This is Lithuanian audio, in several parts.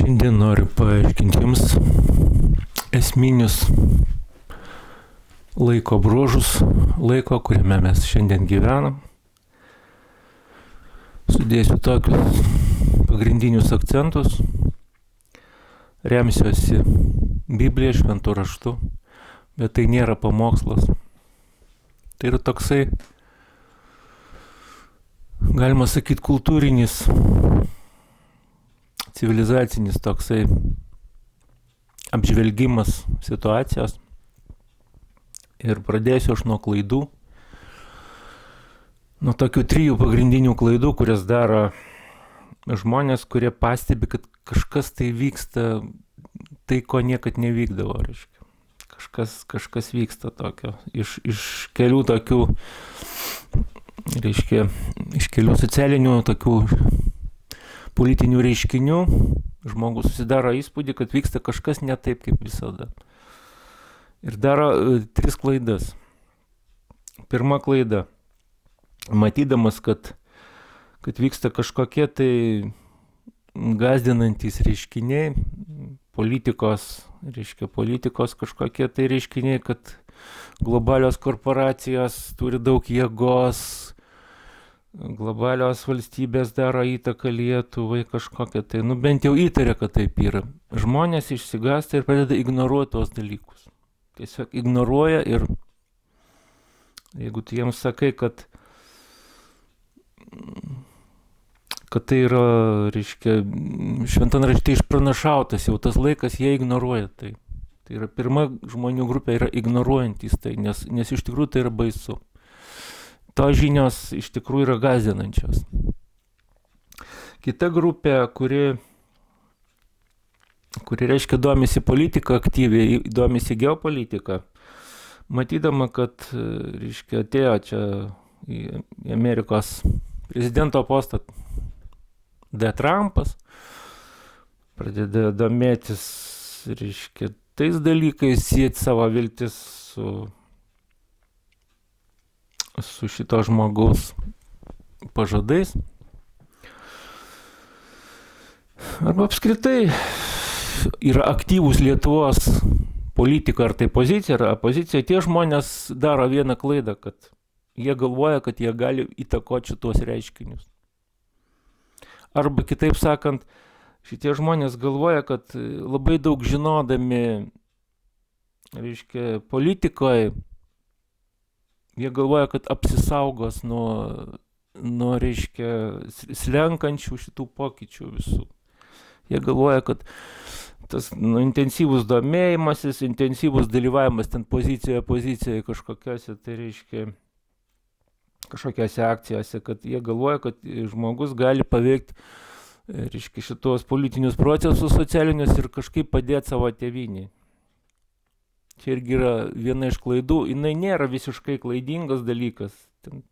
Šiandien noriu paaiškinti Jums esminius laiko bruožus, laiko, kuriame mes šiandien gyvenam. Sudėsiu tokius pagrindinius akcentus. Remsiuosi Bibliją, šventu raštu, bet tai nėra pamokslas. Tai yra toksai, galima sakyti, kultūrinis, civilizacinis toksai apžvelgimas situacijos. Ir pradėsiu aš nuo klaidų. Nuo tokių 3 pagrindinių klaidų, kurias daro žmonės, kurie pastebi, kad kažkas tai vyksta, tai ko niekad nevykdavo, reiškia. Kažkas vyksta tokio. Iš kelių tokių, reiškia, iš kelių socialinių tokių politinių reiškinių žmogus susidaro įspūdį, kad vyksta kažkas ne taip, kaip visada. Ir daro 3 klaidas. Pirma klaida. Matydamas, kad vyksta kažkokie tai gąsdinantys reiškiniai, politikos kažkokie tai reiškiniai, kad globalios korporacijos turi daug jėgos, globalios valstybės daro įtaką Lietuvai kažkokią tai, bent jau įtaria, kad taip yra. Žmonės išsigąsta ir pradeda ignoruoti tos dalykus. Tiesiog ignoruoja ir jeigu tu jiems sakai, kad tai yra, reiškia, šventam rašte išpranašautas jau tas laikas, jie ignoruoja tai. Tai yra pirma žmonių grupė yra ignoruojantys tai, nes iš tikrųjų tai yra baisu. Tos žinios iš tikrųjų yra gąsdinančios. Kita grupė, kuri reiškia domisi politika aktyviai, domisi geopolitika, matydama, kad, reiškia, atėjo čia į Amerikos prezidento postą Trumpas, pradeda domėtis, reiškia, tais dalykais, sieti savo viltis su šito žmogaus pažadais. Arba apskritai yra aktyvūs Lietuvos politika, ar tai pozicija, ar opozicija. Tie žmonės daro vieną klaidą, kad jie galvoja, kad jie gali įtakoti šitos reiškinius. Arba kitaip sakant, šitie žmonės galvoja, kad labai daug žinodami, reiškia, politikoje, jie galvoja, kad apsisaugos nuo reiškia, slenkančių šitų pokyčių visų. Jie galvoja, kad tas intensyvus domėjimasis, intensyvus dalyvavimas ten pozicijoje kažkokiose, tai reiškia, kažkokiose akcijose, kad jie galvoja, kad žmogus gali paveikti, reiškia, šitos politinius procesus socialinius ir kažkaip padėti savo tėvynei. Čia irgi yra viena iš klaidų. Jinai nėra visiškai klaidingas dalykas. Ten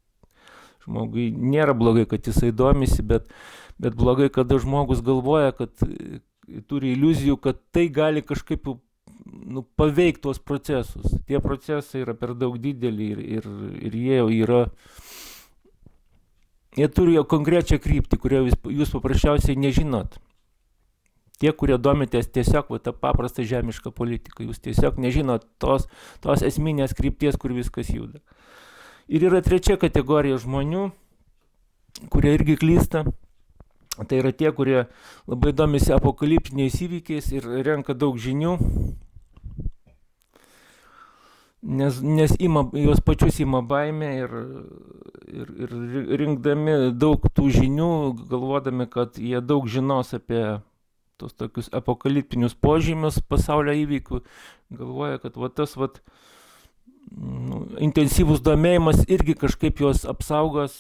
žmogui nėra blogai, kad jisai domisi, bet blogai, kada žmogus galvoja, kad turi iliuzijų, kad tai gali kažkaip paveikti tuos procesus. Tie procesai yra per daug dideli ir jie jau yra. Jie turi jau konkrečią kryptį, kurią jūs paprasčiausiai nežinot. Tie, kurie domitės tiesiog tą paprastą žemišką politiką, jūs tiesiog nežinot tos esminės krypties, kur viskas juda. Ir yra trečia kategorija žmonių, kurie irgi klysta. Tai yra tie, kurie labai domisi apokaliptiniais įvykiais ir renka daug žinių, nes juos pačius ima baimė ir rinkdami daug tų žinių, galvodami, kad jie daug žinos apie tos tokius apokaliptinius požymius pasaulio įvykių, galvoja, kad tas intensyvus domėjimas irgi kažkaip juos apsaugos,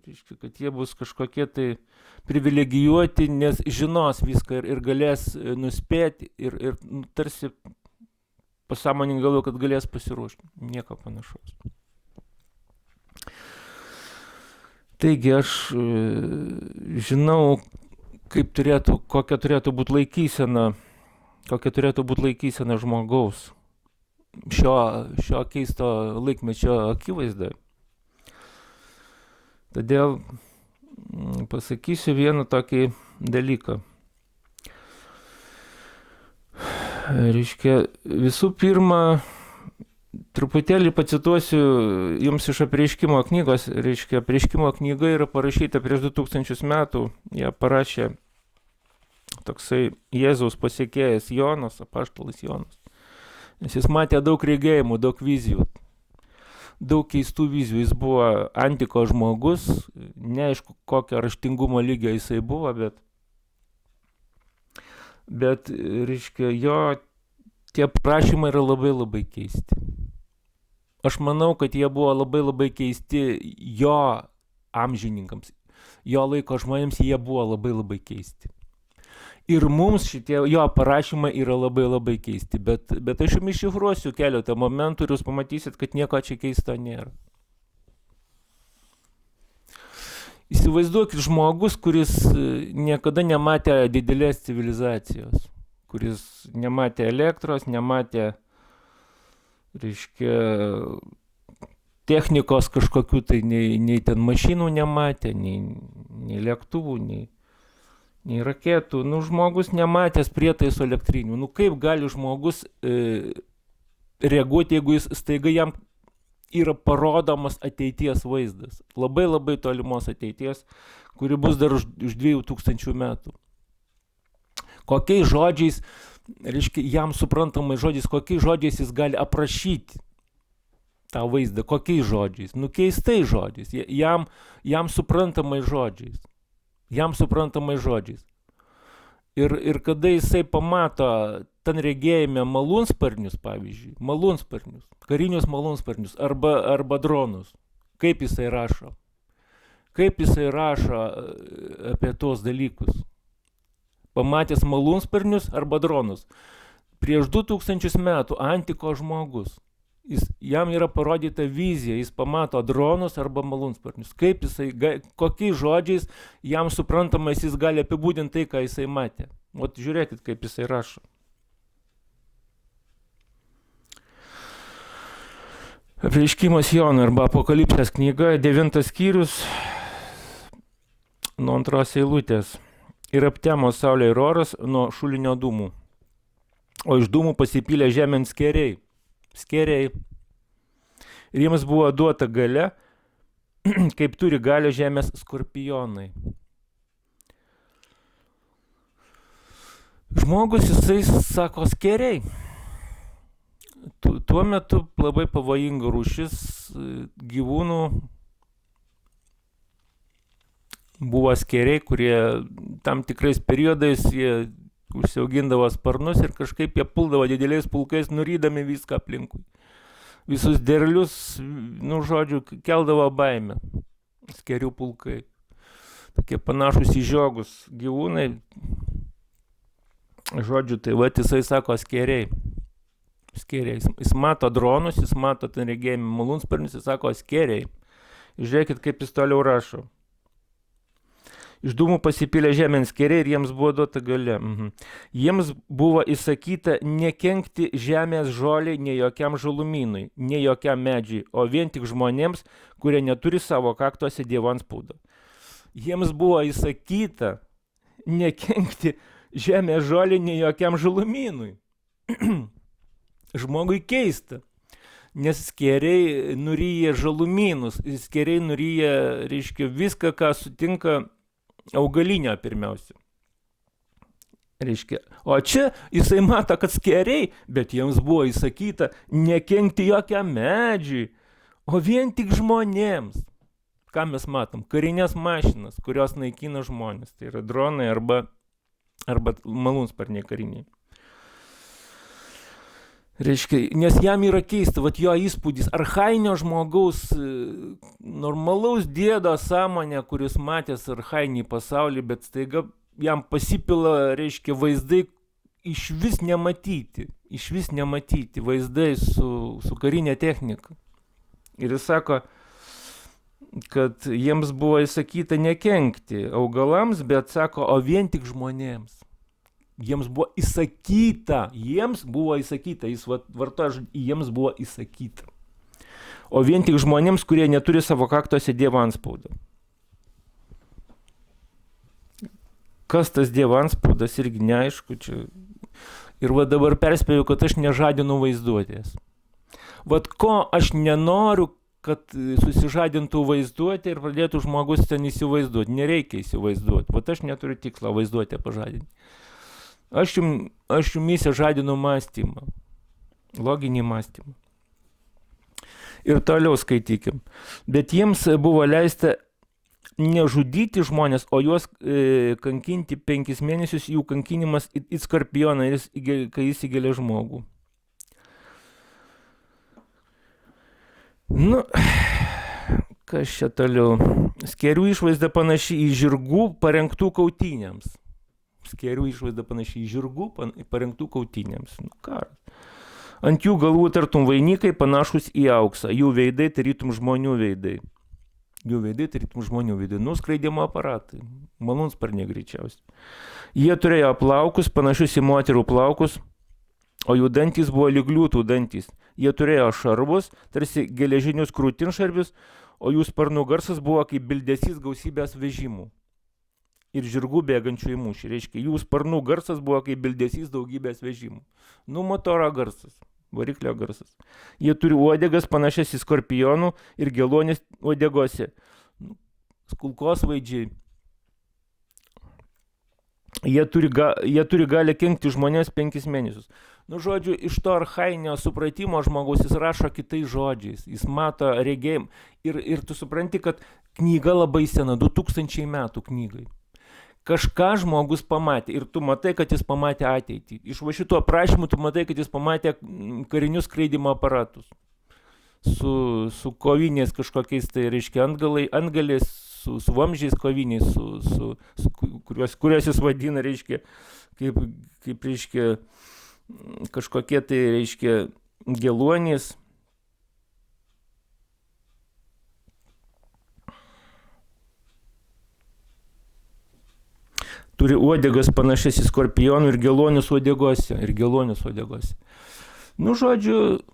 reiškia, kad jie bus kažkokie tai privilegijuoti, nes žinos viską ir galės nuspėti ir tarsi pasąmoningai galvoja, kad galės pasiruošti. Nieko panašaus. Taigi aš žinau, kokia turėtų būti laikysena žmogaus šio keisto laikmečio akivaizdoje. Todėl pasakysiu vieną tokį dalyką. Reiškia, visų pirma, truputėlį pacituosiu jums iš apreiškimo knygos. Reiškia, apreiškimo knyga yra parašyta prieš 2000 metų. Ją parašė toksai Jėzaus pasiekėjas Jonas, apaštalas Jonas. Nes jis matė daug regėjimų, daug vizijų. Daug keistų vizijų. Jis buvo antikos žmogus. Neaišku, kokio raštingumo lygio jisai buvo, bet reiškia, jo tie prašymai yra labai labai keisti. Aš manau, kad jie buvo labai labai keisti jo amžininkams, jo laiko žmonėms jie buvo labai labai keisti. Ir mums šitie jo parašymai yra labai labai keisti, bet aš jums iššifruosiu keletą momentų ir jūs pamatysit, kad nieko čia keisto nėra. Įsivaizduokit žmogus, kuris niekada nematė didelės civilizacijos, kuris nematė elektros, nematė, reiškia, technikos kažkokių, tai nei ten mašinų nematė, nei lėktuvų, nei raketų. Nu, žmogus nematęs prietaiso elektrinių. Nu, kaip gali žmogus reaguoti, jeigu jis staiga jam yra parodomas ateities vaizdas. Labai labai tolimos ateities, kuri bus dar už 2000 metų. Kokiais žodžiais, reiškia, jam suprantamais žodžiais, kokiais žodžiais jis gali aprašyti tą vaizdą, kokiais žodžiais, nu keistais žodžiais, jam suprantamais žodžiais, Ir kada jisai pamato ten regėjime malūnsparnius, pavyzdžiui, karinius malūnsparnius arba dronus, kaip jisai rašo apie tos dalykus. Pamatęs malūnsparnius arba dronus. Prieš 2000 metų antikos žmogus. Jam yra parodyta vizija, jis pamato dronus arba malūnsparnius. Kaip jisai, kokiais žodžiais jam suprantamais jis gali apibūdinti tai, ką jisai matė. Ot žiūrėkit, kaip jisai rašo. Apreiškimas Jono arba Apokalipsės knyga, 9 skyrius, nuo 2 eilutės. Ir aptemo saulė ir oras nuo šulinio dūmų, o iš dūmų pasipylė žemėn skėriai. Ir jiems buvo duota galia, kaip turi galią žemės skorpionai. Žmogus, jisai sako skėriai. Tuo metu labai pavojinga rūšis gyvūnų buvo skėriai, kurie tam tikrais periodais jie užsiaugindavo sparnus ir kažkaip jie puldavo dideliais pulkais, nurydami viską aplinkui. Visus derlius, nu žodžiu, keldavo baimę. Skėrių pulkai. Tokie panašus į žiogus gyvūnai. Žodžiu, tai va, jisai sako skėriai. Jis mato dronus, jis mato ten regėjimį malūnsparnius, jis sako skėriai. Žiūrėkit, kaip jis toliau rašo. Iš dūmų pasipylė žemėn skėriai ir jiems buvo duota galia. Jiems buvo įsakyta nekenkti žemės žoliai nei jokiam žalumynui, nei jokiam medžiui, o vien tik žmonėms, kurie neturi savo kaktuose Dievo antspaudo. Jiems buvo įsakyta nekenkti žemės žoliai nei jokiam žalumynui. Žmogui keista, nes skėriai nuryja žalumynus, skėriai nuryja, reiškia, viską, ką sutinka augalinio pirmiausia. Reiškia, o čia jisai mato, kad skėriai, bet jiems buvo įsakyta nekenkti jokiam medžiui, o vien tik žmonėms. Ką mes matom? Karinės mašinas, kurios naikina žmonės. Tai yra dronai arba malūnsparniai kariniai. Reiškia, nes jam yra keista, vat jo įspūdis, archainio žmogaus, normalaus dėdo sąmonė, kuris matęs archainį pasaulį, bet staiga jam pasipila, reiškia, vaizdai iš vis nematyti vaizdai su karinė technika. Ir jis sako, kad jiems buvo įsakyta nekenkti augalams, bet sako, o vien tik žmonėms. Jiems buvo įsakyta, jis vartoja žodį, jiems buvo įsakyta. O vien tik žmonėms, kurie neturi savo kaktuose Dievo antspaudo. Kas tas Dievo antspaudas irgi neaišku, čia Ir va dabar perspėju, kad aš nežadinu vaizduotės. Vat ko aš nenoriu, kad susižadintų vaizduotė ir pradėtų žmogus ten įsivaizduoti. Nereikia įsivaizduoti. Vat aš neturiu tikslo vaizduotę pažadinti. Aš jumyse žadinu mąstymą. Loginį mąstymą. Ir toliau skaitykim. Bet jiems buvo leista nežudyti žmonės, o juos kankinti 5 mėnesius, jų kankinimas į skorpioną, kai jis įgelia žmogų. Nu, kas čia toliau? Skėrių išvaizda panaši į žirgų parengtų kautynėms. Skėrių išvaizda panaši į žirgų parengtų kautynėms. Nu, karas. Ant jų galvų tartum vainikai panašus į auksą. Jų veidai tarytum žmonių veidai. Jų veidai tarytum žmonių veidai. Skraidimo aparatai. Malūnsparniai greičiausiai. Jie turėjo plaukus panašius į moterų plaukus, o jų dantys buvo lyg liūtų dantys. Jie turėjo šarvus, tarsi geležinius krūtinšarvius, o jų sparnų garsas buvo kaip bildesys gausybės vežimų. Ir žirgų bėgančių į mūšį. Reiškia, jų sparnų garsas buvo kaip bildesys daugybės vežimų. Nu, motoro garsas, variklio garsas. Jie turi uodegas panašias į skorpionų ir geluonis uodegose. Kulkosvaidžiai. Jie turi galę kenkti žmonėms 5 mėnesius. Nu, žodžiu, iš to archainio supratimo žmogaus jis rašo kitais žodžiais. Jis mato regėjimą. Ir tu supranti, kad knyga labai sena, 2000 metų knygai. Kažką žmogus pamatė ir tu matai, kad jis pamatė ateitį. Iš va šito aprašymų tu matai, kad jis pamatė karinius skraidimo aparatus. Su koviniais kažkokiais, tai reiškia antgalės, su vamzdžiais koviniais, kuriuos jis vadina, reiškia, kaip reiškia, kažkokie tai, reiškia, geluonys. Turi uodegas panašias į skorpionų ir geluonius uodegose. Nu, žodžiu,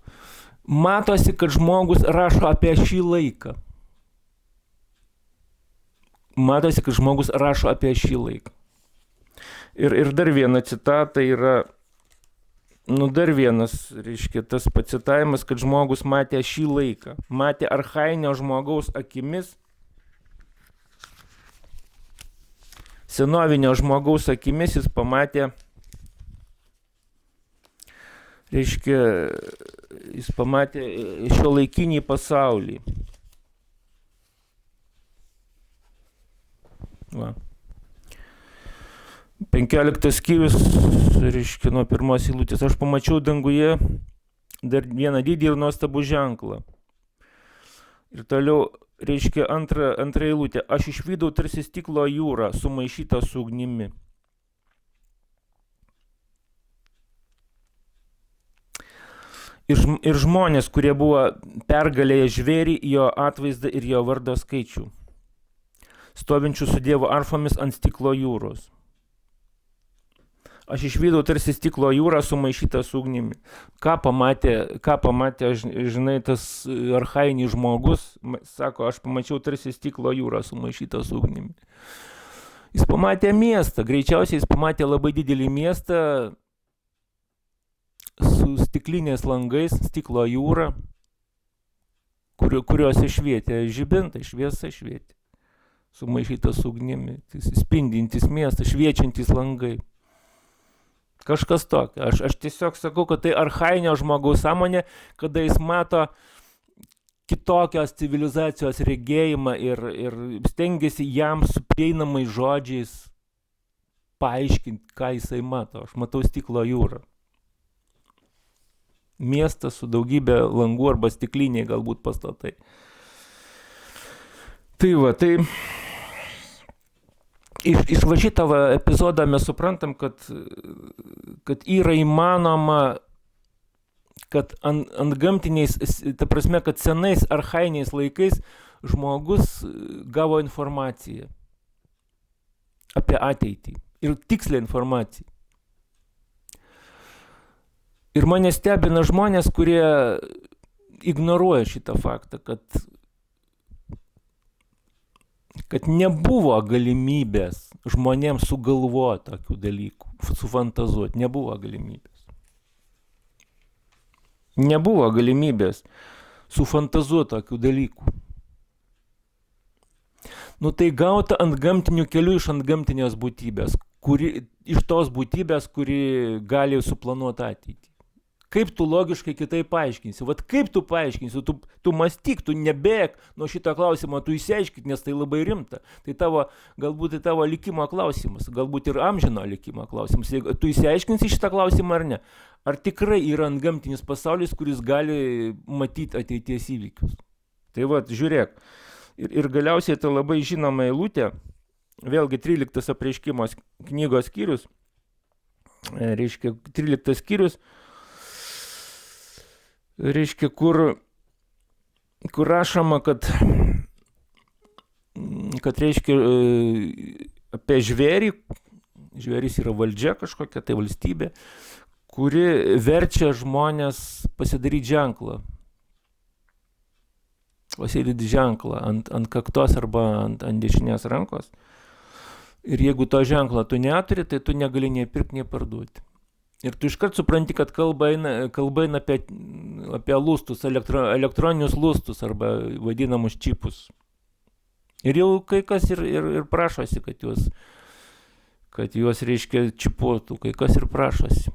matosi, kad žmogus rašo apie šį laiką. Ir dar viena citata yra, dar vienas, reiškia, tas pacitavimas, kad žmogus matė šį laiką. Matė archainio žmogaus akimis, senovinio žmogaus akimis jis pamatė, reiškia, šiuolaikinį pasaulį. Va. 15 skyrius, reiškia, nuo 1 eilutės. Aš pamačiau danguje dar vieną didį ir nuostabų ženklą. Ir toliau, reiškia, antra eilutė. Aš išvydau tarsi stiklo jūrą, sumaišytą su ugnimi. Ir žmonės, kurie buvo pergalėję žvėrį, jo atvaizdą ir jo vardo skaičių, stovinčių su Dievo arfomis ant stiklo jūros. Aš išvydau tarsi stiklo jūrą sumaišytą su ugnimi. Ką pamatė, žinai, tas archainis žmogus, sako, aš pamačiau tarsi stiklo jūrą sumaišytą su ugnimi. Jis pamatė miestą, greičiausiai jis pamatė labai didelį miestą su stikliniais langais, stiklo jūra, kuriuose švietė žibintai, šviesa švietė. Sumaišytas su ugnimi, spindintis miestas, šviečiantis langai. Kažkas tokio. Aš tiesiog sakau, kad tai archainio žmogaus sąmonė, kada jis mato kitokios civilizacijos regėjimą ir stengiasi jam su prieinamais žodžiais paaiškinti, ką jisai mato. Aš matau stiklo jūrą. Miestas su daugybė langų arba stikliniai galbūt pastatai. Tai va, tai iš va šitą epizodą mes suprantam, kad yra įmanoma, kad ant gamtiniais, ta prasme, kad senais archainiais laikais žmogus gavo informaciją apie ateitį ir tikslę informaciją. Ir mane stebina žmonės, kurie ignoruoja šitą faktą, kad nebuvo galimybės žmonėms sugalvoti tokių dalykų, sufantazuoti, nebuvo galimybės. Nebuvo galimybės sufantazuoti tokių dalykų. Nu tai gauta ant gamtinių kelių iš ant gamtinės būtybės, iš tos būtybės, kuri gali suplanuoti ateitį. Kaip tu logiškai kitaip paaiškinsi? Vat kaip tu paaiškinsi? Tu mąstyk, tu nebėk nuo šito klausimo, tu išsiaiškit, nes tai labai rimta. Tai galbūt tai tavo likimo klausimas, galbūt ir amžino likimo klausimas. Tu išsiaiškinsi šitą klausimą ar ne? Ar tikrai yra antgamtinis pasaulis, kuris gali matyti ateities įvykius? Tai vat, žiūrėk. Ir galiausiai tai labai žinoma eilutė, vėlgi 13 apreiškimo knygos skyrius, reiškia 13 skyrius, reiškia, kur rašoma, kad reiškia apie žvėrį, žvėris yra valdžia kažkokia, tai valstybė, kuri verčia žmonės pasidaryti ženklą. Pasidėti ženklą ant kaktos arba ant dešinės rankos. Ir jeigu to ženklą tu neturi, tai tu negali nei pirkti, nei parduoti. Ir tu iškart supranti, kad kalba eina apie lustus, elektroninius lustus arba vadinamus čipus. Ir jau kai kas ir prašosi, kad juos reiškia čipuotų, kai kas ir prašosi.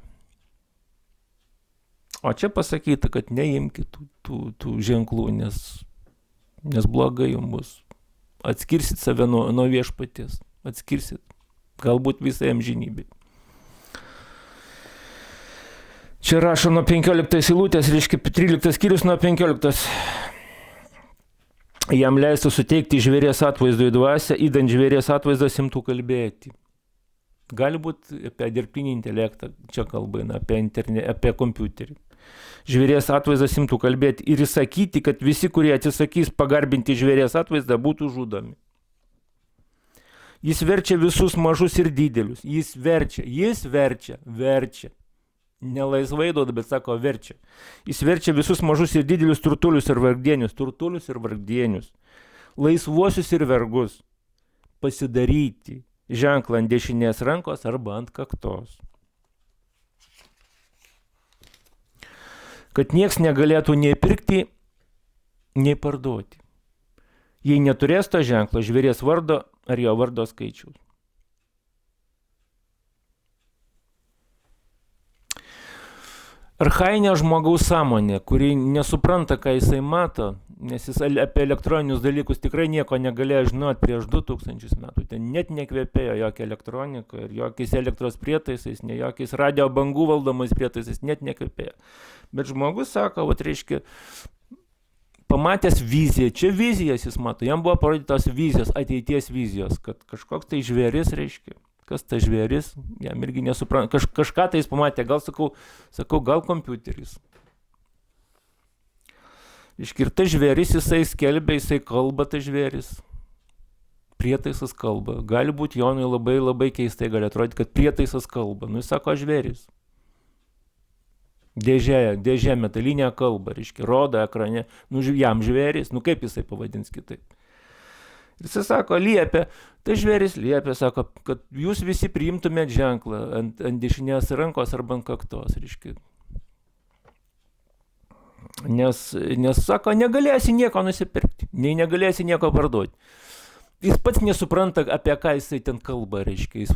O čia pasakyta, kad neimkit tų ženklų, nes blogai jums bus. Atskirsit save nuo viešpaties. Atskirsit. Galbūt visai amžinybei. Čia rašo nuo 15 eilutės, reiškia 13 skyrius nuo 15. Jam leistų suteikti žvėries atvaizdui dvasią, įdant žvėries atvaizdą imtų kalbėti. Gali būti apie dirbtinį intelektą, čia kalba eina, apie kompiuterį. Žvėries atvaizdas imtų kalbėti ir įsakyti, kad visi, kurie atsisakys pagarbinti žvėries atvaizdą, būtų žudomi. Jis verčia visus mažus ir didelius. Jis verčia. Ne laisvai duoda, bet sako verčia. Jis verčia visus mažus ir didelius turtuolius ir vargdienius, laisvuosius ir vergus, pasidaryti ženklą ant dešinės rankos arba ant kaktos. Kad nieks negalėtų nei pirkti, nei parduoti. Jei neturės to ženklo žvėries vardo ar jo vardo skaičiaus. Archainė žmogaus sąmonė, kuri nesupranta, ką jisai mato, nes jis apie elektroninius dalykus tikrai nieko negalėjo žinoti prieš 2000 metų. Ten net nekvepėjo jokia elektronika ir jokiais elektros prietaisais, ne jokiais radio bangų valdomais prietaisais, net nekvepėjo. Bet žmogus sako, reiškia, pamatęs viziją, čia vizijas jis mato, jam buvo parodytos vizijos, ateities vizijos, kad kažkoks tai žvėris, reiškia, kas ta žvėris, jam irgi nesupranta, kažką tai jis pamatė, gal sakau, gal kompiuteris. Ir ta žvėris, jisai skelbia, jisai kalba, ta žvėris. Prietaisas kalba. Gali būti Jonui labai, labai keistai, gali atrodyti, kad prietaisas kalba. Jis sako žvėris. Dėžė metalinė kalba, reiškia, rodo ekrane, jam žvėris, kaip jisai pavadins kitaip. Ir jisai sako, tai žvėris liepia, sako, kad jūs visi priimtumėt ženklą ant dešinės rankos arba ant kaktos, reiškia. Nes sako, negalėsi nieko nusipirkti, nei negalėsi nieko parduoti. Jis pats nesupranta, apie ką jisai ten kalba, reiškia, jis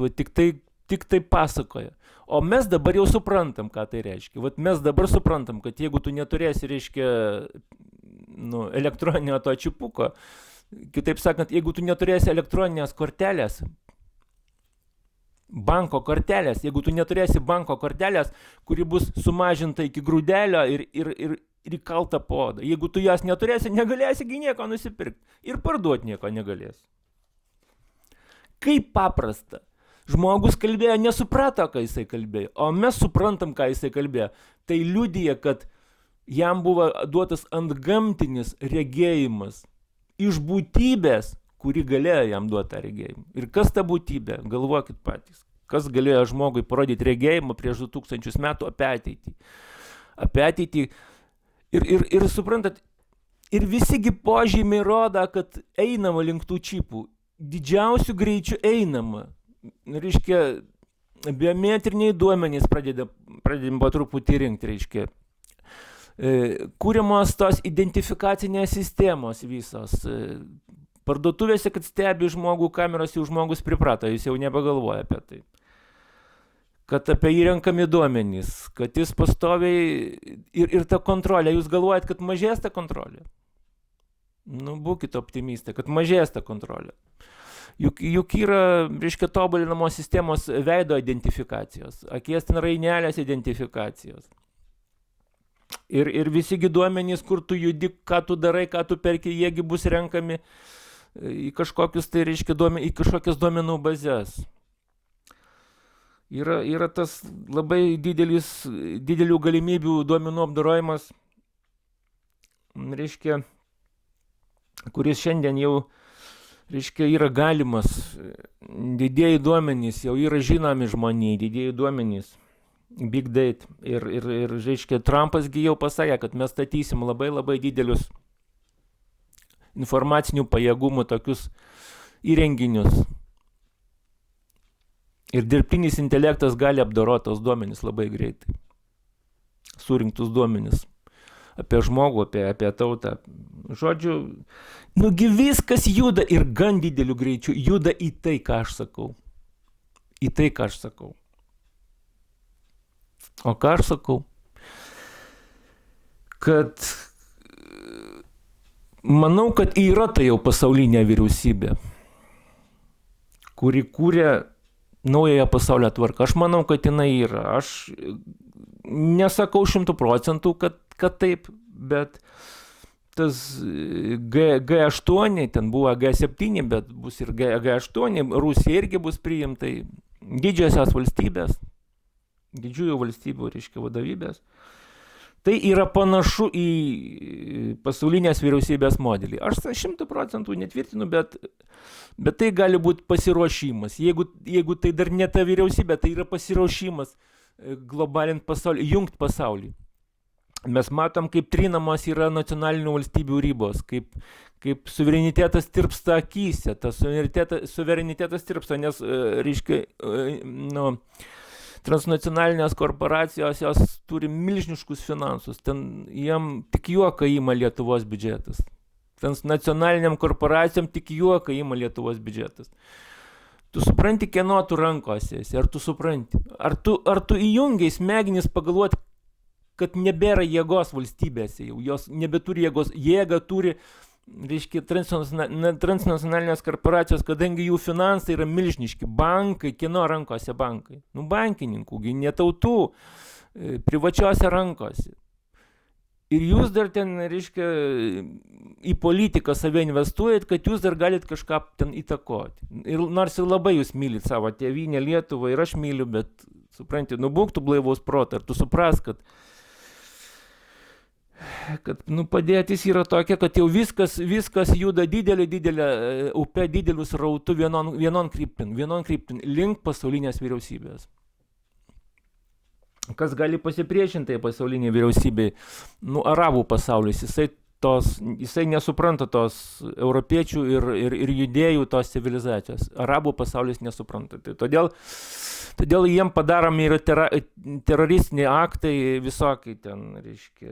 tik tai pasakoja. O mes dabar jau suprantam, ką tai reiškia. Mes dabar suprantam, kad jeigu tu neturėsi, reiškia, elektroninio to čipuko, kitaip sakant, jeigu tu neturėsi elektroninės kortelės, banko kortelės, jeigu tu neturėsi banko kortelės, kuri bus sumažinta iki grūdelio ir įkalta po odą, jeigu tu jas neturėsi, negalėsi nieko nusipirkti ir parduoti nieko negalėsi. Kaip paprasta. Žmogus kalbėjo, nesuprato, ką jisai kalbėjo, o mes suprantam, ką jisai kalbėjo. Tai liudija, kad jam buvo duotas antgamtinis regėjimas iš būtybės, kuri galėjo jam duoti tą regėjimą. Ir kas ta būtybė? Galvokit patys. Kas galėjo žmogui parodyti regėjimą prieš 2000 metų apie ateitį? Apie ateitį. Ir suprantat, ir visigi požymiai rodo, kad einama link tų čipų. Didžiausių greičių einama. Reiškia, biometriniai duomenys pradedam po truputį rinkti, reiškia. Kūriamos tos identifikacinės sistemos visos. Parduotuvėse, kad stebi žmogų kameros, jau žmogus priprato, jis jau nebegalvoja apie tai. Kad apie jį renkami duomenys, kad jis pastoviai ir ta kontrolė. Jūs galvojat, kad mažės ta kontrolė? Nu, būkite optimistai, kad mažės ta kontrolė. Juk yra, reiškia, tobulinamos sistemos veido identifikacijos, akies ten rainelės identifikacijos. Ir visigi duomenys, kur tu judi, ką tu darai, ką tu perki, jiegi bus renkami į kažkokius, tai reiškia, į kažkokias duomenų bazės. Yra tas labai didelių galimybių duomenų apdorojimas, reiškia, kuris šiandien jau, reiškia, yra galimas. Didieji duomenys jau yra žinomi žmoniai, didieji duomenys, big data. Ir reiškia, Trumpasgi jau pasakė, kad mes statysim labai didelius informacinių pajėgumų tokius įrenginius. Ir dirbtinis intelektas gali apdoroti tos duomenys labai greitai. Surinktus duomenys apie žmogų, apie tautą. Žodžiu, nugi viskas juda ir gan dideliu greičiu juda į tai, ką aš sakau. Į tai, ką aš sakau. O ką aš sakau? Kad manau, kad yra tai jau pasaulinė vyriausybė, kuri kūrė naująją pasaulio tvarką. Aš manau, kad jinai yra. Aš nesakau 100%, kad taip, bet tas G8, ten buvo G7, bet bus ir G8, Rusija irgi bus priimtai, didžiosios valstybės, didžiųjų valstybių, reiškia, vadovybės. Tai yra panašu į pasaulinės vyriausybės modelį. Aš 100% netvirtinu, bet tai gali būti pasiruošimas. Jeigu tai dar ne ta vyriausybė, tai yra pasiruošimas globalint pasaulį, jungt pasaulį. Mes matom, kaip trinamos yra nacionalinių valstybių ribos, kaip suverenitetas tirpsta akyse, tas suverenitetas tirpsta, nes, reiškia, transnacionalinės korporacijos, jos turi milžiniškus finansus, ten jiem tik juoką ima Lietuvos biudžetas. Transnacionaliniam korporacijom tik juoką ima Lietuvos biudžetas. Tu supranti, kieno tu rankose esi, ar tu supranti? Ar tu įjungiai smegenis pagalvoti, kad nebėra jėgos valstybėse, jau jos nebeturi jėgos, jėga turi, reiškia, transnacionalinės korporacijos, kadangi jų finansai yra milžiniški, bankai, kieno rankose bankai? Nu, bankininkų, ne tautų, privačiose rankose. Ir jūs dar ten, reiškia, į politiką save investuojat, kad jūs dar galit kažką ten įtakoti. Ir nors ir labai jūs mylit savo tėvynę Lietuvą, ir aš myliu, bet, supranti, būk tu blaivaus proto, ir tu supras, kad padėtis yra tokia, kad jau viskas juda didelė upė, didelius rautų vienon kryptin, link pasaulinės vyriausybės. Kas gali pasipriešinti pasaulinė vyriausybė? Arabų pasaulis, jisai nesupranta tos europiečių ir judėjų tos civilizacijos. Arabų pasaulis nesupranta. Tai todėl jiem padaromi yra teroristiniai aktai visokiai ten, reiškia,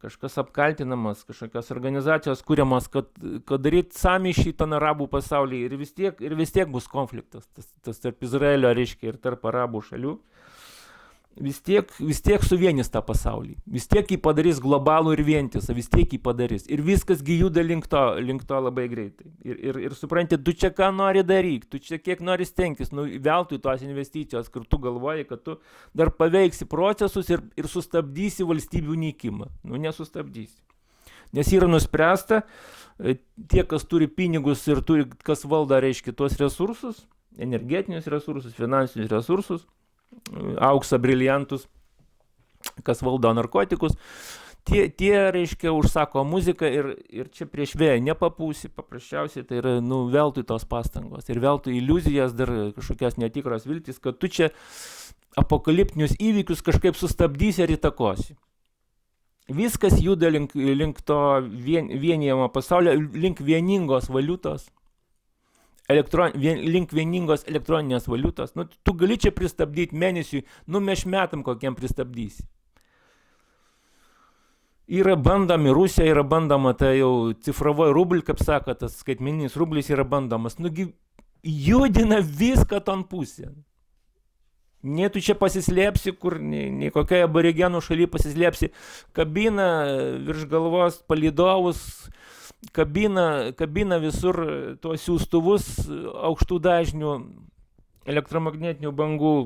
kažkas apkaltinamas, kažkokios organizacijos kūriamas, kad daryti sąmyšį ten arabų pasaulį ir vis tiek bus konfliktas, tas tarp Izraelio, reiškia, ir tarp arabų šalių. Vis tiek suvienys tą pasaulį, vis tiek jį padarys globalų ir vientisą, vis tiek jį padarys. Ir viskas juda link to labai greitai. Ir supranti, tu čia ką nori daryk, tu čia kiek nori stengtis, veltui tos investicijos, kur tu galvoji, kad tu dar paveiksi procesus ir sustabdysi valstybių nykimą. Nesustabdysi. Nes yra nuspręsta, tie, kas turi pinigus ir kas valdo, reiškia, tuos resursus, energetinius resursus, finansinius resursus, auksą, briliantus, kas valdo narkotikus, tie reiškia, užsako muziką ir čia prieš vėją nepapūsi, paprasčiausiai tai yra, veltui tos pastangos ir veltui iliuzijas, dar kažkokias netikros viltis, kad tu čia apokaliptinius įvykius kažkaip sustabdysi ar įtakosi. Viskas juda link to vienijamo pasaulio, link vieningos valiutos, link vieningos elektroninės valiutos. Tu gali čia pristabdyti mėnesiui, mes metam kokiem pristabdysi. Yra bandomi Rusija, yra bandoma, tai jau cifravoj rublį, kaip sako, tas skaitmeninis rublis yra bandomas. Nugi judina viską ton pusę. Nei tu čia pasislėpsi, kur nei kokioje aborigenų šalyje pasislėpsi. Kabina virš galvos palydovus, kabina visur tuos siųstuvus aukštų dažnių elektromagnetinių bangų,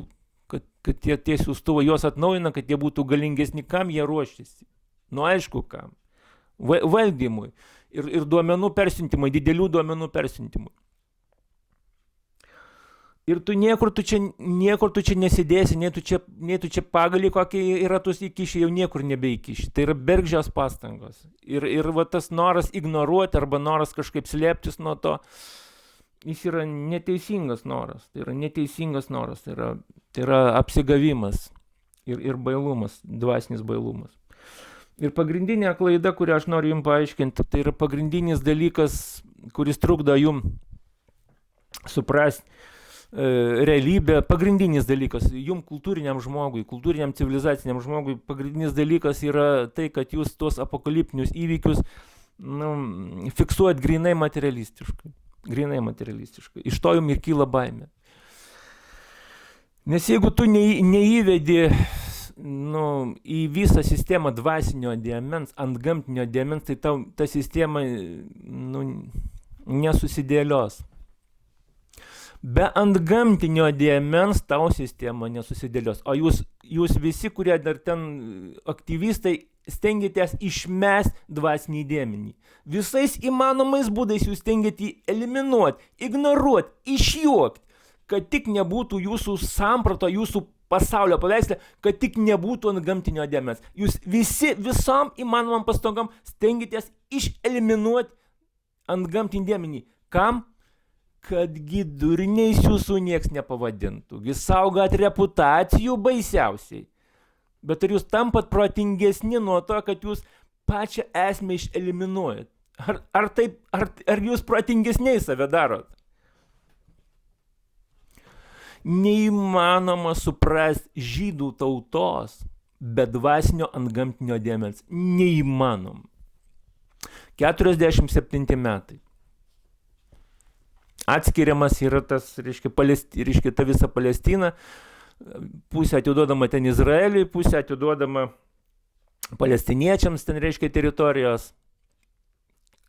kad tie siųstuvai juos atnaujina, kad jie būtų galingesni, kam jie ruošiasi. Nu aišku, kam. Valdymui ir duomenų persiuntimui, didelių duomenų persiuntimui. Ir tu niekur tu čia nesidėsi, nei tu čia pagalį kokį ratus įkiši, jau niekur nebeįkiši. Tai yra bergždžios pastangos. Ir va tas noras ignoruoti arba noras kažkaip slėptis nuo to, jis yra neteisingas noras. Tai yra neteisingas noras. Tai yra apsigavimas ir bailumas, dvasinis bailumas. Ir pagrindinė klaida, kurią aš noriu jums paaiškinti, tai yra pagrindinis dalykas, kuris trukdo jums suprasti realybę, pagrindinis dalykas, jums kultūriniam žmogui, kultūriniam civilizaciniam žmogui, pagrindinis dalykas yra tai, kad jūs tuos apokaliptinius įvykius fiksuojat grinai materialistiškai. Iš to jums ir kyla baimė. Nes jeigu tu neįvedi į visą sistemą dvasinio dėmens, ant gamtinio dėmens, tai ta sistema nesusidėlios. Be ant gamtinio dėmens tau sistema nesusidėlios. O jūs visi, kurie dar ten aktyvistai, stengiatės išmesti dvasinį dėmenį. Visais įmanomais būdais jūs stengiatės eliminuoti, ignoruoti, išjuokti, kad tik nebūtų jūsų samprato, jūsų pasaulio paveikslė, kad tik nebūtų ant gamtinio dėmens. Jūs visi visom įmanomam pastangom stengiatės išeliminuoti ant gamtinį dėmenį. Kam? Kadgi durniais jūsų nieks nepavadintų. Jūs saugot reputacijų baisiausiai. Bet ar jūs tampat protingesni nuo to, kad jūs pačią esmę išeliminuojat? Ar jūs protingesniai save darot? Neįmanoma suprasti žydų tautos be dvasinio antgamtinio dėmens. Neįmanoma. 47 metai. Atskiriamas yra tas, reiškia ta visa Palestina, pusė atiduodama ten Izraeliui, pusė atiduodama palestiniečiams, ten reiškia teritorijos.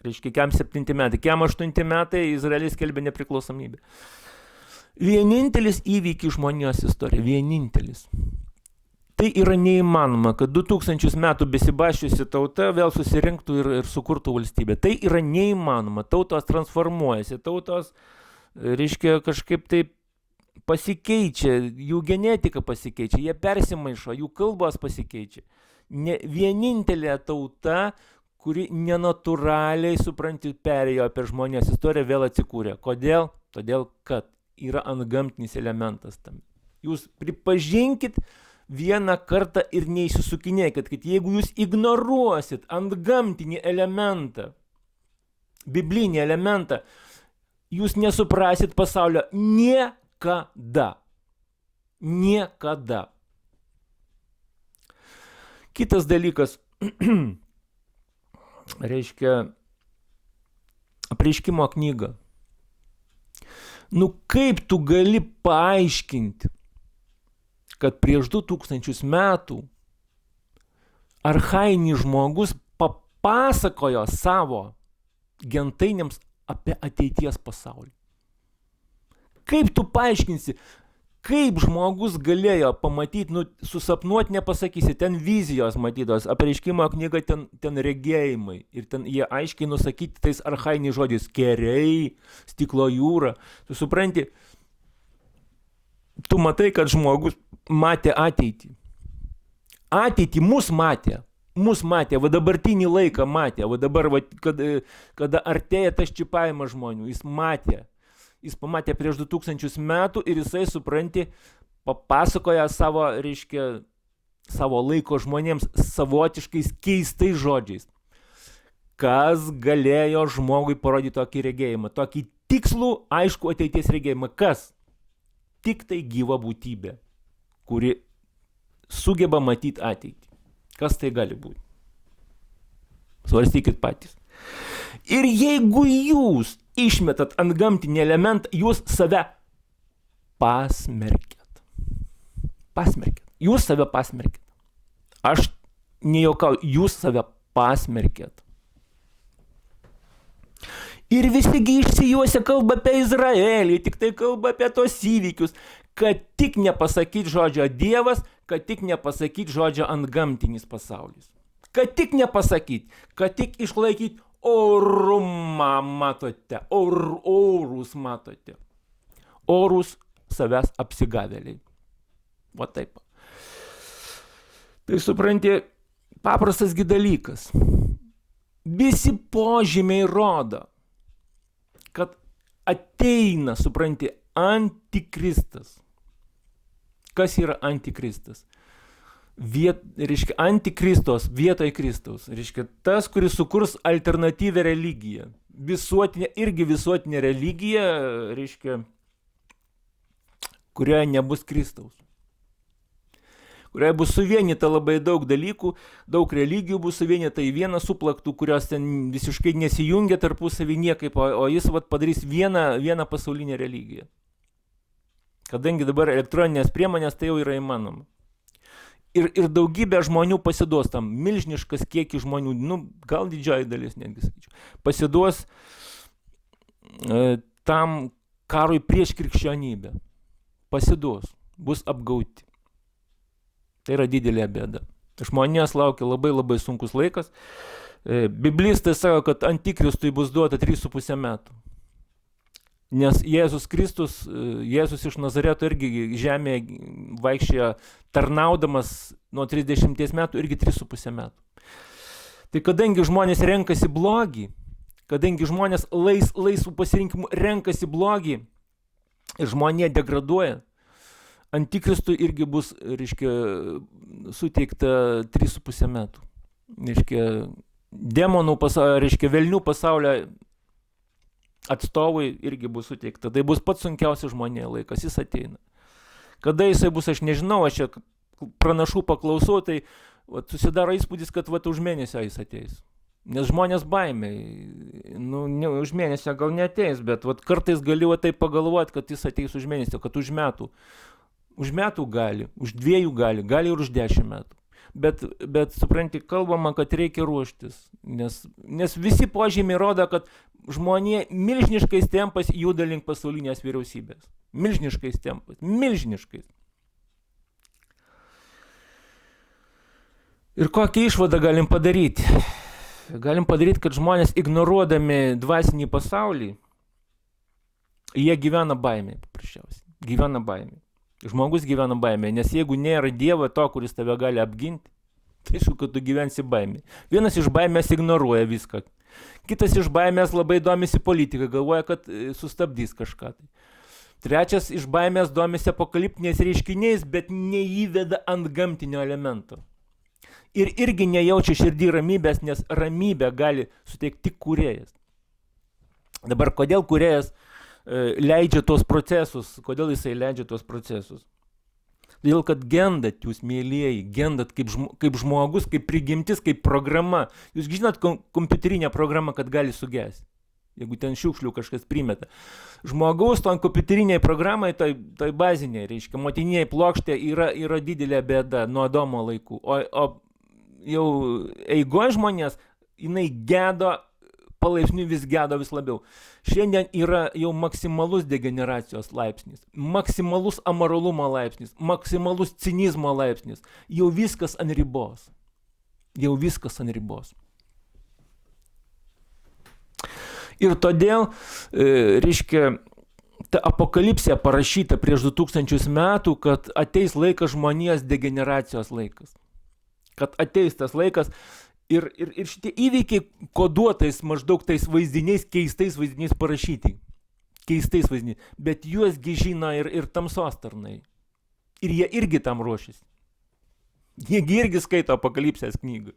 Reiškia, kiam 7 metai, kiam 8 metai Izraelis skelbė nepriklausomybę. Vienintelis įvykis žmonijos istorija, vienintelis. Tai yra neįmanoma, kad 2000 metų besibaščiusi tauta vėl susirinktų ir sukurtų valstybę. Tai yra neįmanoma, tautos transformuojasi, tautos, reiškia, kažkaip taip pasikeičia, jų genetika pasikeičia, jie persimaišo, jų kalbos pasikeičia. Vienintelė tauta, kuri nenatūraliai, supranti, perėjo per žmonijos istoriją, vėl atsikūrė. Kodėl? Todėl, kad yra antgamtinis elementas tam. Jūs pripažinkit vieną kartą ir neįsisukinėkit, kad jeigu jūs ignoruosit antgamtinį elementą, biblinį elementą, jūs nesuprasit pasaulio niekada. Niekada. Kitas dalykas, reiškia, apreiškimo knyga. Nu kaip tu gali paaiškinti, kad prieš 2000 metų archainis žmogus papasakojo savo gentainiams apie ateities pasaulį. Kaip tu paaiškinsi, kaip žmogus galėjo pamatyti, susapnuoti nepasakysi, ten vizijos matytos, apreiškimo knyga, ten regėjimai, ir ten jie aiškiai nusakyti tais archainiais žodžiais, keriai, stiklo jūra. Tu supranti, tu matai, kad žmogus matė ateitį. Ateitį mus matė, va dabartinį laiką matė, va dabar, kada artėja tas čipavimas žmonių, jis matė. Jis pamatė prieš 2000 metų ir jisai, supranti, papasakoja savo, reiškia, savo laiko žmonėms savotiškais keistais žodžiais. Kas galėjo žmogui parodyti tokį regėjimą, tokį tikslų, aišku, ateities regėjimą? Kas? Tik tai gyva būtybė, kuri sugeba matyti ateitį. Kas tai gali būti? Svarstykit patys. Ir jeigu jūs išmetat antgamtinį elementą, jūs save pasmerkėt. Pasmerkėt. Jūs save pasmerkėt. Aš nejuokauju, jūs save pasmerkėt. Ir visigi išsijuosia kalba apie Izraelį, tik tai kalba apie tos įvykius, kad tik nepasakyt žodžio Dievas, kad tik nepasakyt žodžio antgamtinis pasaulis. Kad tik nepasakyt, kad tik išlaikyt orumą matote, orus matote. Orus savęs apsigavėliai. Va taip. Tai supranti, paprastas gi dalykas. Visi požymiai rodo, kad ateina, supranti, antikristas. Kas yra antikristas? Reiškia, antikristos vietoj Kristaus. Reiškia, tas, kuris sukurs alternatyvę religiją. Visuotinė religija, reiškia, kurioje nebus Kristaus. Kurioje bus suvienyta labai daug dalykų, daug religijų bus suvienyta į vieną suplaktų, kurios ten visiškai nesijungia tarpusavį niekaip, o jis padarys vieną pasaulinę religiją. Kadangi dabar elektroninės priemonės, tai jau yra įmanoma. Ir daugybė žmonių pasiduos tam, milžiniškas kiekis žmonių, gal didžioji dalis netgi sakyčiau, pasiduos tam karui prieš krikščionybę. Pasiduos, bus apgauti. Tai yra didelė bėda. Žmonės laukia labai labai sunkus laikas. Biblistai sako, kad antikristui bus duota 3,5 metų. Nes Jėzus Kristus, Jėzus iš Nazareto irgi žemėje vaikščiojo tarnaudamas nuo 30 metų irgi 3,5 metų. Tai kadangi žmonės renkasi blogį, kadangi žmonės laisvų pasirinkimų renkasi blogį ir žmonė degraduoja, antikristui irgi bus, reiškia, suteikta 3,5 metų. Reiškia, demonų pasaulio, reiškia, velnių pasaulio atstovui irgi bus suteikta. Tai bus pats sunkiausias žmonė laikas, jis ateina. Kada jisai bus, aš nežinau, aš čia pranašų paklausau, tai susidaro įspūdis, kad už mėnesio jis ateis. Nes žmonės baimiai, už mėnesio gal neateis, bet kartais galiu taip pagalvoti, kad jis ateis už mėnesio, kad už metų. Už metų gali, už 2 gali ir už 10 metų. Bet supranti, kalbama, kad reikia ruoštis, nes visi požymiai rodo, kad žmonė milžiniškais tempais juda link pasaulinės vyriausybės. Milžiniškais tempais, milžiniškais. Ir kokią išvadą galim padaryti? Galim padaryti, kad žmonės ignoruodami dvasinį pasaulį, jie gyvena baimėje, paprasčiausiai. Gyvena baimėje. Žmogus gyvena baimėje, nes jeigu nėra Dievo to, kuris tave gali apginti, tai aišku, kad tu gyvensi baimėje. Vienas iš baimės ignoruoja viską. Kitas iš baimės labai domisi politika, galvoja, kad sustabdys kažką. Trečias iš baimės domisi apokaliptiniais reiškiniais, bet neįveda antgamtinio elemento. Ir irgi nejaučia širdį ramybės, nes ramybę gali suteikti tik kūrėjas. Dabar kodėl kūrėjas leidžia tos procesus? Kodėl jisai leidžia tos procesus? Todėl, kad gendat jūs, mėlieji, gendat kaip žmogus, kaip prigimtis, kaip programa. Jūs žinot kompiuterinę programą, kad gali sugesti, jeigu ten šiukšlių kažkas primeta. Žmogaus ton kompiuteriniai programai, toj baziniai, reiškia, motininiai plokštė yra didelė bėda nuo Adomo laikų. O jau eigoj žmonės, jinai gedo, palaipsniui vis gedo vis labiau. Šiandien yra jau maksimalus degeneracijos laipsnis, maksimalus amoralumo laipsnis, maksimalus cinizmo laipsnis. Jau viskas ant ribos. Jau viskas ant ribos. Ir todėl, reiškia, ta apokalipsija parašyta prieš 2000 metų, kad ateis laikas žmonijos degeneracijos laikas. Kad ateis tas laikas ir šitie įvykiai koduotais maždaug tais vaizdiniais, keistais vaizdiniais parašyti. Keistais vaizdiniais. Bet juos žino ir tamsos tarnai. Ir jie irgi tam ruošiasi. Jie irgi skaito apokalipsijos knygą.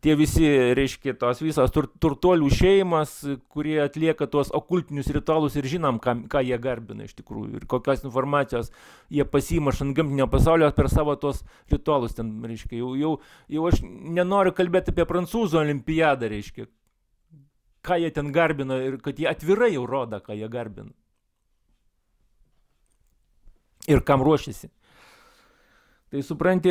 tie visi, reiškia, tos visas turtuolių šeimas, kurie atlieka tuos okultinius ritualus ir žinom, ką jie garbina iš tikrųjų ir kokios informacijos jie pasiima iš antgamtinio pasaulio per savo tuos ritualus. Ten, reiškia, jau aš nenoriu kalbėti apie prancūzų olimpiadą, reiškia, ką jie ten garbina ir kad jie atvirai jau rodo, ką jie garbina. Ir kam ruošiasi. Tai supranti,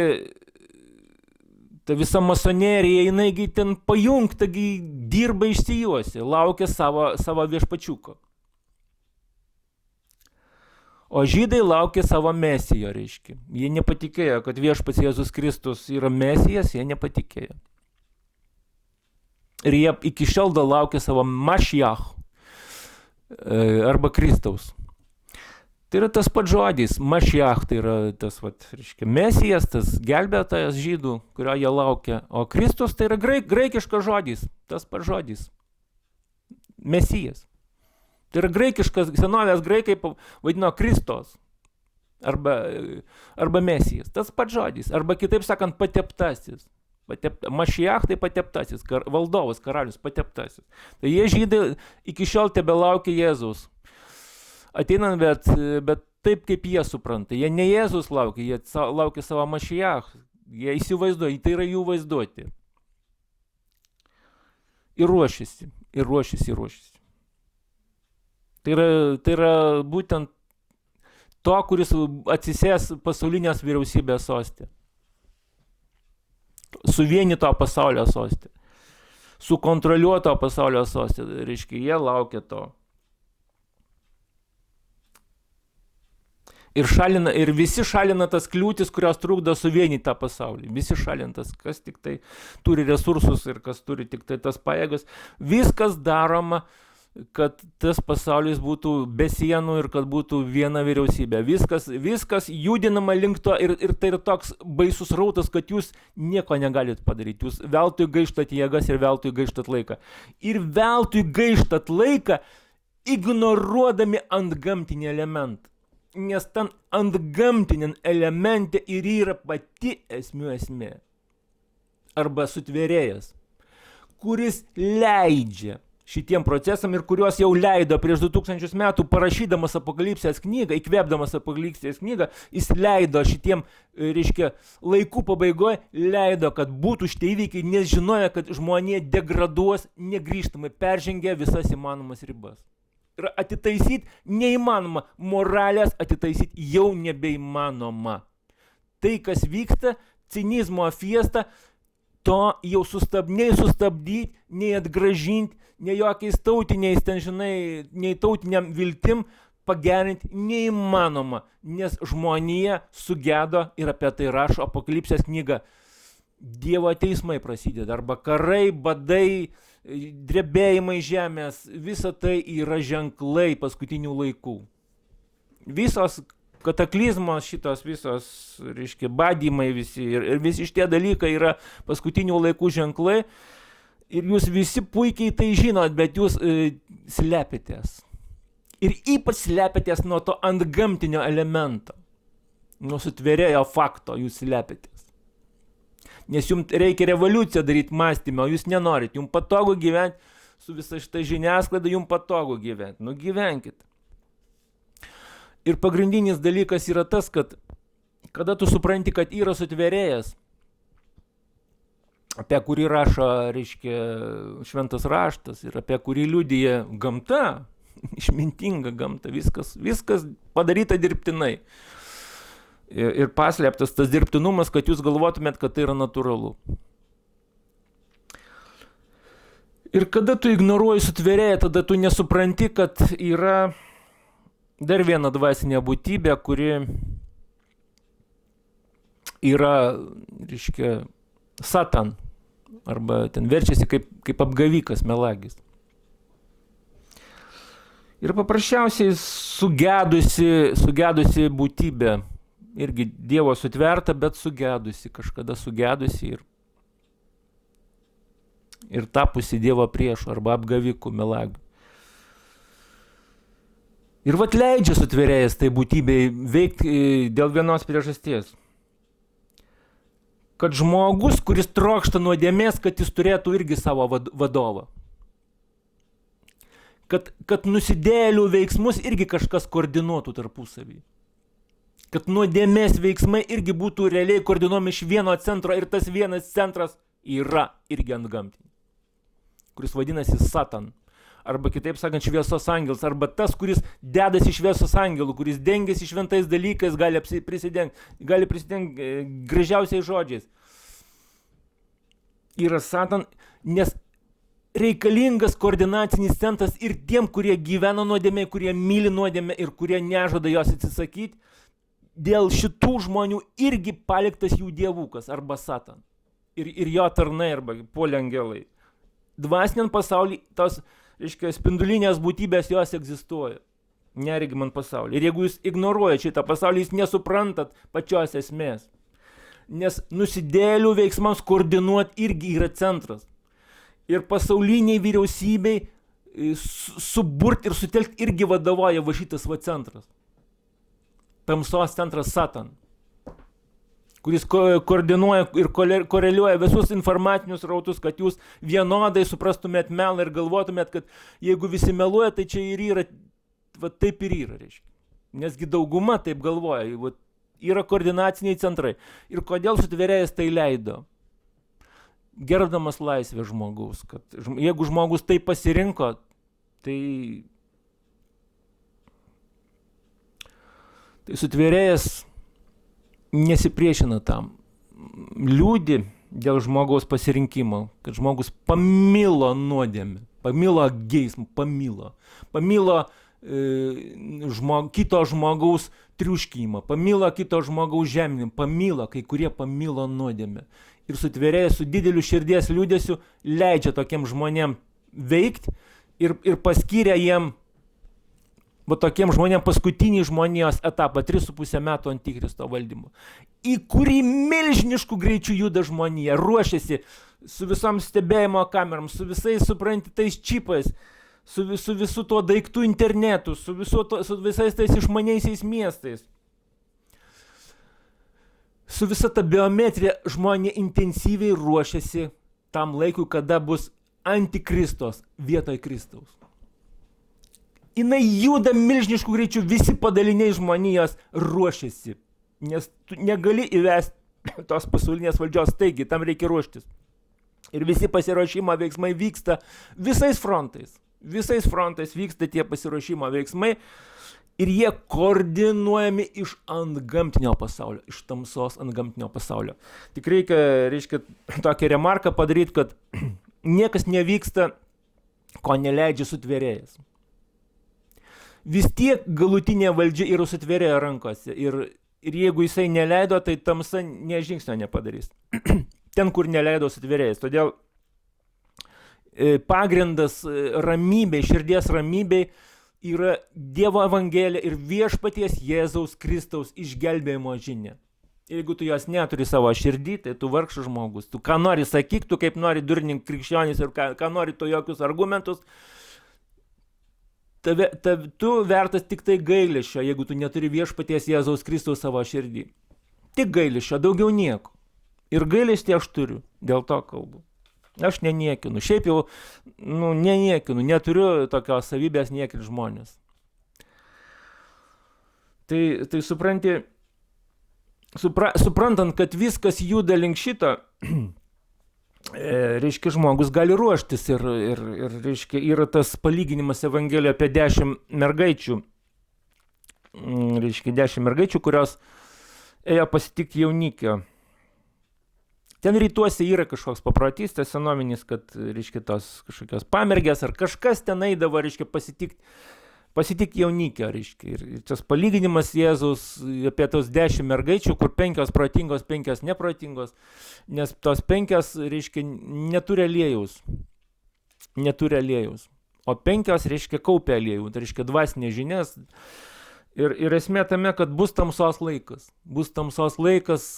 ta visa masonerija, jinai ten pajungta, dirba išsijuosi, laukia savo viešpačiuko. O žydai laukia savo mesijo, reiškia. Jie nepatikėjo, kad viešpats Jėzus Kristus yra mesijas, jie nepatikėjo. Ir jie iki šiol laukia savo Mašiach arba Kristaus. Tai yra tas pats žodis, Mašiach, tai yra tas, reiškia, mesijas, tas gelbėtojas žydų, kurio jie laukia. O Kristus tai yra graikiškas žodis, tas pats žodis, mesijas. Tai yra graikiškas, senovės graikai vadino Kristos arba mesijas, tas pats žodis, arba kitaip sakant pateptasis. Mašiach tai pateptasis, valdovas, karalius, pateptasis. Tai jie žydai iki šiol tebelaukia Jėzaus. Ateinant, bet taip, kaip jie supranta. Jie ne Jėzus laukia, jie laukia savo Mašiach. Jie įsivaizduoja, tai yra jų vaizduoti. Ir ruošiasi. Tai yra būtent to, kuris atsisės pasaulinės vyriausybės sostė. Suvienyto pasaulio sostė. Sukontroliuoto pasaulio sostė. Reiškia, jie laukia to. Ir visi šalina tas kliūtis, kurios trukdo suvienyti tą pasaulį. Visi šalintas, kas tik tai turi resursus ir kas turi tik tai tas pajėgas. Viskas daroma, kad tas pasaulis būtų be sienų ir kad būtų viena vyriausybė. Viskas judinama link to ir tai yra toks baisus rautas, kad jūs nieko negalit padaryti. Jūs veltui gaištat jėgas ir veltui gaištat laiką. Ir veltui gaištat laiką, ignoruodami antgamtinį elementą. Nes ten antgamtiniam elemente ir yra pati esmė. Arba sutvėrėjas, kuris leidžia šitiem procesam ir kuriuos jau leido prieš 2000 metų parašydamas Apokalipsės knygą, įkvėpdamas Apokalipsės knygą, jis leido šitiem, reiškia, laikų pabaigoje, leido, kad būtų šitie įvykiai, nes žinojo, kad žmonė degraduos negrįžtamai, peržengė visas įmanomas ribas. Ir atitaisyti neįmanoma, moralės atitaisyti jau nebeįmanoma. Tai, kas vyksta, cinizmo fiesta, to jau nei sustabdyti, nei atgražinti, nei jokiais tautiniais, ten žinai, nei tautiniam viltim pagerinti neįmanoma, nes žmonija sugedo ir apie tai rašo Apokalipsės knyga. Dievo teismai prasideda, arba karai, badai, drebėjimai žemės, visa tai yra ženklai paskutinių laikų. Visos kataklizmos šitos, visos, reiškia, badymai visi ir visi šitie dalykai yra paskutinių laikų ženklai ir jūs visi puikiai tai žinot, bet jūs slepiatės. Ir ypač slepiatės nuo to antgamtinio elemento, nuo sutvėrėjo fakto jūs slepiatės. Nes jums reikia revoliuciją daryti mąstymą, o jūs nenorit, jums patogu gyventi su visa šita žiniasklaida, jums patogu gyventi. Nu gyvenkit. Ir pagrindinis dalykas yra tas, kad kada tu supranti, kad yra sutvėrėjas, apie kurį rašo, reiškia, šventas raštas ir apie kurį liudija gamta, išmintinga gamta, viskas padaryta dirbtinai. Ir paslėptas tas dirbtinumas, kad jūs galvotumėt, kad tai yra natūralu. Ir kada tu ignoruoji sutvėrėją, tada tu nesupranti, kad yra dar viena dvasinė būtybė, kuri yra, reiškia, Satan, arba ten verčiasi kaip apgavikas, melagis. Ir paprasčiausiai sugedusi būtybė, irgi Dievo sutverta, bet kažkada sugedusi ir tapusi Dievo priešu arba apgavikų, melagių. Ir vat leidžia sutvėrėjas tai būtybei veikti dėl vienos priežasties. kad žmogus, kuris trokšta nuodėmės, kad jis turėtų irgi savo vadovą. Kad nusidėjėlių veiksmus irgi kažkas koordinuotų tarpusavį. Kad nuodėmės veiksmai irgi būtų realiai koordinuomi iš vieno centro ir tas vienas centras yra irgi antgamtinis, kuris vadinasi Satan. Arba kitaip sakant, šviesos angelas, arba tas, kuris dedasi šviesos angelų, kuris dengiasi šventais dalykais, gali prisidengti gražiausiais žodžiais. Yra Satan, nes reikalingas koordinacinis centras ir tiem, kurie gyvena nuodėmė, kurie myli nuodėmę ir kurie nežada jos atsisakyti, dėl šitų žmonių irgi paliktas jų dievukas arba Satan. Ir jo tarnai arba poliangelai. Dvasiniam pasaulyje tos, reiškia, spindulinės būtybės jos egzistuoja. Neregimant pasaulį. Ir jeigu jūs ignoruojate šitą pasaulį, jūs nesuprantat pačios esmės. Nes nusidėlių veiksmams koordinuoti irgi yra centras. Ir pasauliniai vyriausybei suburti ir sutelkti irgi vadovauja va šitas va centras. Tamsos centras Satan, kuris koordinuoja ir koreliuoja visus informacinius rautus, kad jūs vienodai suprastumėt melą ir galvotumėt, kad jeigu visi meluoja, tai čia ir yra, va taip ir yra, reiškia. Nesgi dauguma taip galvoja, va, yra koordinaciniai centrai. Ir kodėl sutvėrėjas tai leido? Gerbdamas laisvę žmogaus, kad jeigu žmogus tai pasirinko, tai sutvėrėjas nesipriešina tam. Liūdi dėl žmogaus pasirinkimo, kad žmogus pamilo nuodėmę, pamilo geismą, pamilo kito žmogaus triuškimą, pamilo kito žmogaus žeminimą, pamilo, kai kurie pamilo nuodėmę. Ir sutvėrėjas su dideliu širdies liūdėsiu leidžia tokiem žmonėm veikti ir paskyrė jiem, va tokiem žmonėm paskutinį žmonijos etapą, 3,5 metų antikristo valdymo, į kurį milžiniškų greičių juda žmonija, ruošiasi su visom stebėjimo kamerom, su visais suprantytais čipais, su visu tuo daiktų internetu, su visais tais išmaniaisiais miestais. Su visa ta biometrija žmonė intensyviai ruošiasi tam laikui, kada bus antikristos vietoj Kristaus. Jinai juda milžiniškų greičių, visi padaliniai žmonijos ruošiasi, nes tu negali įvesti tos pasaulinės valdžios, taigi tam reikia ruoštis. Ir visi pasiruošimo veiksmai vyksta visais frontais vyksta tie pasiruošimo veiksmai ir jie koordinuojami iš antgamtinio pasaulio, iš tamsos antgamtinio pasaulio. Tik reikia tokią remarką padaryti, kad niekas nevyksta, ko neleidžia sutvėrėjas. Vis tiek galutinė valdžia yra sutvėrėjo rankose ir jeigu jisai neleido, tai tamsa nė žingsnio nepadarys. Ten, kur neleido sutvėrėjas. Todėl pagrindas ramybei, širdies ramybei yra Dievo Evangelija ir viešpaties Jėzaus Kristaus išgelbėjimo žinia. Jeigu tu jos neturi savo širdį, tai tu vargšas žmogus. Tu ką nori sakyk, tu kaip nori durnink krikščionis ir ką nori tu jokius argumentus, tu vertas tik tai gailesčio, jeigu tu neturi viešpaties Jėzaus Kristaus savo širdį. Tik gailesčio, daugiau nieko. Ir gailestį aš turiu, dėl to kalbu. Aš neniekinu, šiaip jau neniekinu, neturiu tokios savybės niekinti žmonės. Tai suprantant, kad viskas juda link šito, reiškia, žmogus gali ruoštis ir reiškia, yra tas palyginimas Evangelijoje apie 10 mergaičių, reiškia, 10 mergaičių, kurios ėjo pasitikti jaunikio. Ten rytuose yra kažkoks paprotystas senovinis, kad, reiškia, tos kažkokios pamergės ar kažkas ten eidavo, reiškia, pasitikti jaunikio, reiškia. Ir tas palyginimas Jėzaus apie tos 10 mergaičių, kur 5 protingos, 5 neprotingos, nes tos 5, reiškia, neturi aliejaus, o 5, reiškia, kaupia aliejų, tai reiškia dvasinės žinias. Ir esmė tame, kad bus tamsos laikas,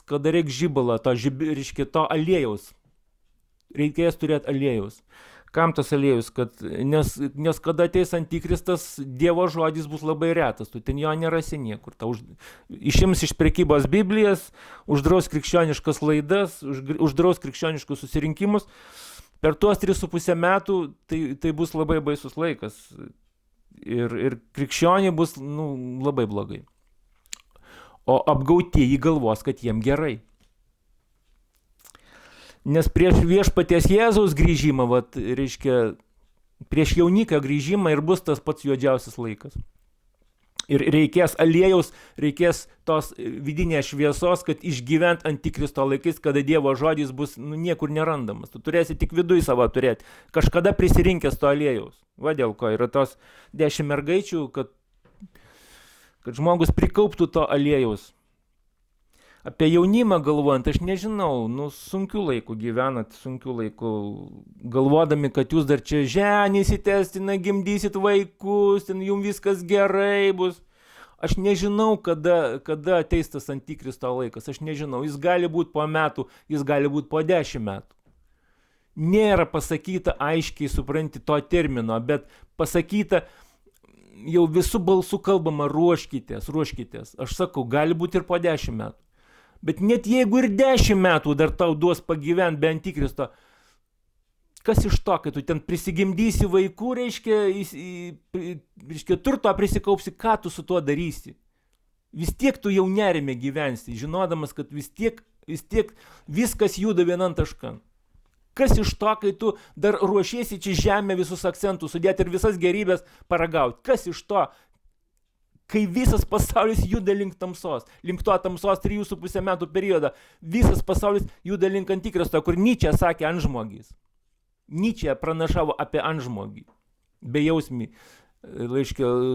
kada reikia žibalo, reiškia, to aliejaus, reikės turėti aliejaus, Kam tas aliejus? Nes kada ateis antikristas, Dievo žodis bus labai retas, tu ten jo nerasi niekur. Išims iš prekybos Biblijas, uždraus krikščioniškas laidas, uždraus krikščioniškus susirinkimus. Per tuos 3,5 metų tai bus labai baisus laikas. Ir krikščioniai bus labai blogai. O apgautieji galvos, kad jiem gerai. Nes prieš viešpaties Jėzaus grįžimą, prieš jauniką grįžimą ir bus tas pats juodžiausias laikas. Ir reikės aliejaus, reikės tos vidinės šviesos, kad išgyvent antikristo laikais, kada Dievo žodis bus niekur nerandamas. Tu turėsi tik viduj savo turėti. Kažkada prisirinkęs to aliejaus. Va dėl ko yra tos 10 mergaičių, kad žmogus prikauptų to aliejaus. Apie jaunimą galvojant, aš nežinau, sunkių laikų gyvenat, sunkių laikų, galvodami, kad jūs dar čia ženysitės, gimdysit vaikus, jums viskas gerai bus. Aš nežinau, kada ateis tas antikristo laikas, aš nežinau, jis gali būti po metų, jis gali būti po 10 metų. Nėra pasakyta aiškiai, supranti, to termino, bet pasakyta, jau visų balsų kalbama, ruoškitės. Aš sakau, gali būti ir po 10 metų. Bet net jeigu ir 10 metų dar tau duos pagyventi be antikristo, kas iš to, kai tu ten prisigimdysi vaikų, reiškia turto prisikaupsi, ką tu su tuo darysi? Vis tiek tu jau nerime gyvensi, žinodamas, kad vis tiek viskas juda vienan taškan. Kas iš to, kai tu dar ruošiesi čia žemę visus akcentus sudėti ir visas gerybės paragauti? Kas iš to? Kai visas pasaulis juda link tamsos, link to tamsos 3,5 metų periodą, visas pasaulis juda link antikristo, kur Nyčė sakė antžmogis. Nyčė pranašavo apie antžmogį, bejausmį,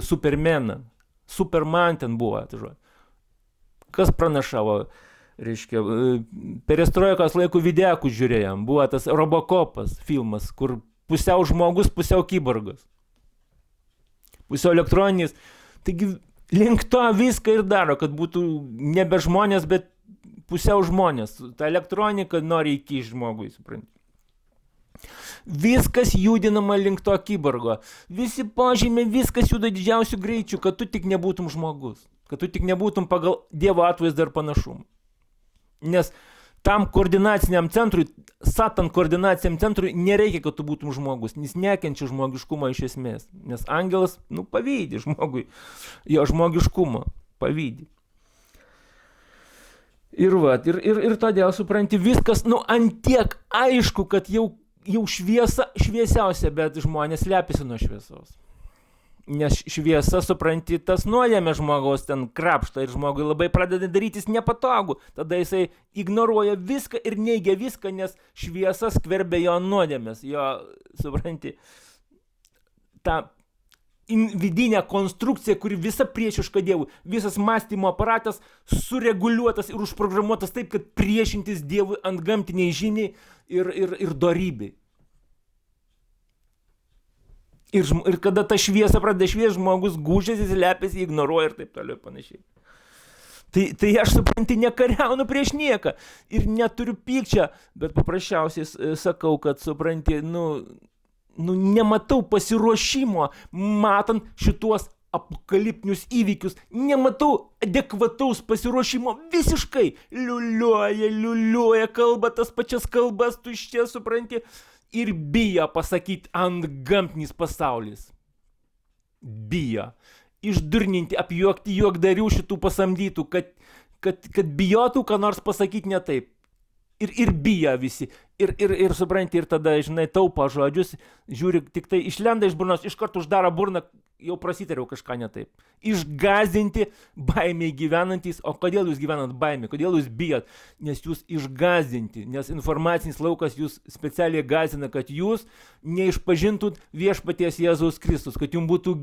Supermeną. Superman ten buvo. Kas pranašavo? Perestrojkos laikų videkų žiūrėjom, buvo tas Robocopas filmas, kur pusiau žmogus, pusiau kiborgas. Pusiau elektroninis. Taigi link to viską ir daro, kad būtų nebe žmonės, bet pusiau žmonės. Ta elektronika nori įkišti žmogui, supranti. Viskas judinama link to kiborgo. Visi požymiai, viskas juda didžiausių greičių, kad tu tik nebūtum žmogus. Kad tu tik nebūtum pagal Dievo atvaizdą ir panašumą. Nes tam koordinaciniam centrui, Satan koordinaciniam centrui nereikia, kad tu būtum žmogus, nes nekenčia žmogiškumą iš esmės. Nes angelas, pavydi žmogui, jo žmogiškumą pavydi. Ir todėl, supranti, viskas, ant tiek aišku, kad jau šviesiausia, bet žmonės slepiasi nuo šviesos. Nes šviesa, supranti, tas nuodėmė žmogaus ten krapšta ir žmogui labai pradeda darytis nepatogu. Tada jisai ignoruoja viską ir neigia viską, nes šviesa skverbia jo nuodėmės. Jo, supranti, ta vidinė konstrukcija, kuri visa priešiška Dievui. Visas mąstymo aparatas sureguliuotas ir užprogramuotas taip, kad priešintis Dievui ant gamtiniai žiniai ir dorybei. Ir kada ta šviesa pradeda šviesti, žmogus gūžiasi, slepiasi, ignoruoja ir taip toliau panašiai. Tai aš, supranti, nekariaunu prieš nieką ir neturiu pykčio, bet paprasčiausiai sakau, kad, supranti, nematau pasiruošimo, matant šituos apokaliptinius įvykius, nematau adekvataus pasiruošimo visiškai. Liuliuoja, kalba tas pačias kalbas, tuščias, supranti. Ir bijo pasakyti antgamtinis pasaulis. Bijo. Išdurninti, apjuokti juokdarių šitų pasamdytų, kad bijotų, ką nors pasakyti ne taip. Ir bijo visi. Ir supranti, ir tada, taupo žodžius, žiūri, tik tai išlenda iš burnos, iškart uždaro burną, jau prasitariau kažką ne taip. Išgąsdinti baimiai gyvenantys. O kodėl jūs gyvenat baimiai? Kodėl jūs bijot? Nes jūs išgąsdinti, nes informacinis laukas jūs specialiai gąsdina, kad jūs neišpažintumėt viešpaties Jėzaus Kristus, kad jums būtų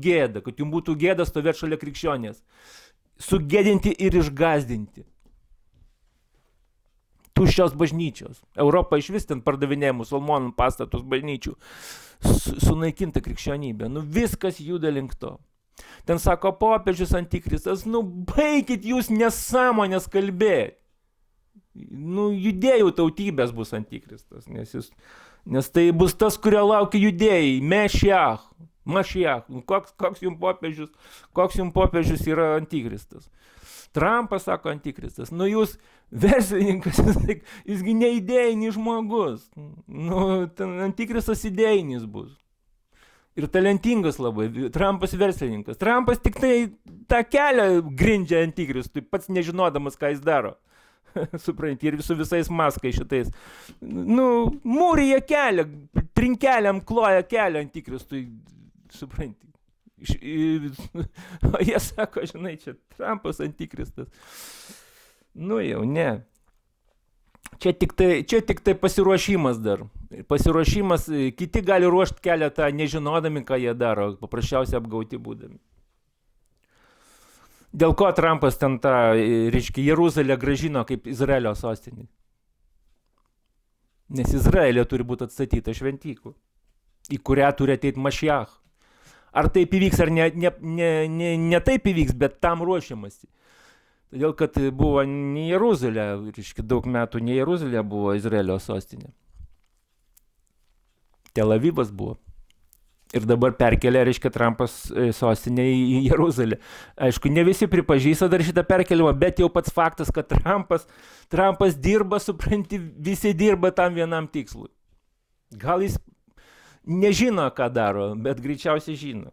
gėda stovėti šalia krikščionės. Sugėdinti ir išgąsdinti. Tuščios bažnyčios. Europa iš vis ten pardavinėja musulmonų pastatus bažnyčių. Sunaikinta krikščionybė. Viskas juda link to. Ten sako popiežius antikristas, baikit jūs nesąmonės kalbėti. Judėjų tautybės bus antikristas, nes Nes tai bus tas, kurio laukia judėjai, Mašiach. Koks jums popiežius yra antikristas. Trumpas sako antikristas. Nu jūs verslininkas, jisgi ne idėjinis žmogus. Nu, ten antikristas idėjinis bus. Ir talentingas labai. Trumpas verslininkas. Trumpas tik tai tą kelią grindžia antikristui, pats nežinodamas, ką jis daro. Supranti, ir su visais maskai šitais. Nu, mūrija kelią, trinkeliam kloja kelią antikristui. Supranti. O jie sako, žinai, čia Trumpas antikristas. Nu jau, ne. Čia tik tai pasiruošimas dar. Pasiruošimas, kiti gali ruošti keletą nežinodami, ką jie daro, paprasčiausiai apgauti būdami. Dėl ko Trumpas ten tą, reiškia, Jeruzalę grąžino kaip Izraelio sostinį? Nes Izraelė turi būti atstatyta šventyklų, į kurią turi ateiti Mašiach. Ar taip įvyks, ar ne taip įvyks, bet tam ruošiamasi. Todėl, kad buvo ne Jeruzalė, reiškia, daug metų ne Jeruzalė buvo Izraelio sostinė. Tel Avivas buvo. Ir dabar perkelia, reiškia, Trumpas sostinė į Jeruzalę. Aišku, ne visi pripažįsta dar šitą perkelimą, bet jau pats faktas, kad Trumpas dirba, supranti, visi dirba tam vienam tikslui. Gal jis nežino, ką daro, bet greičiausiai žino.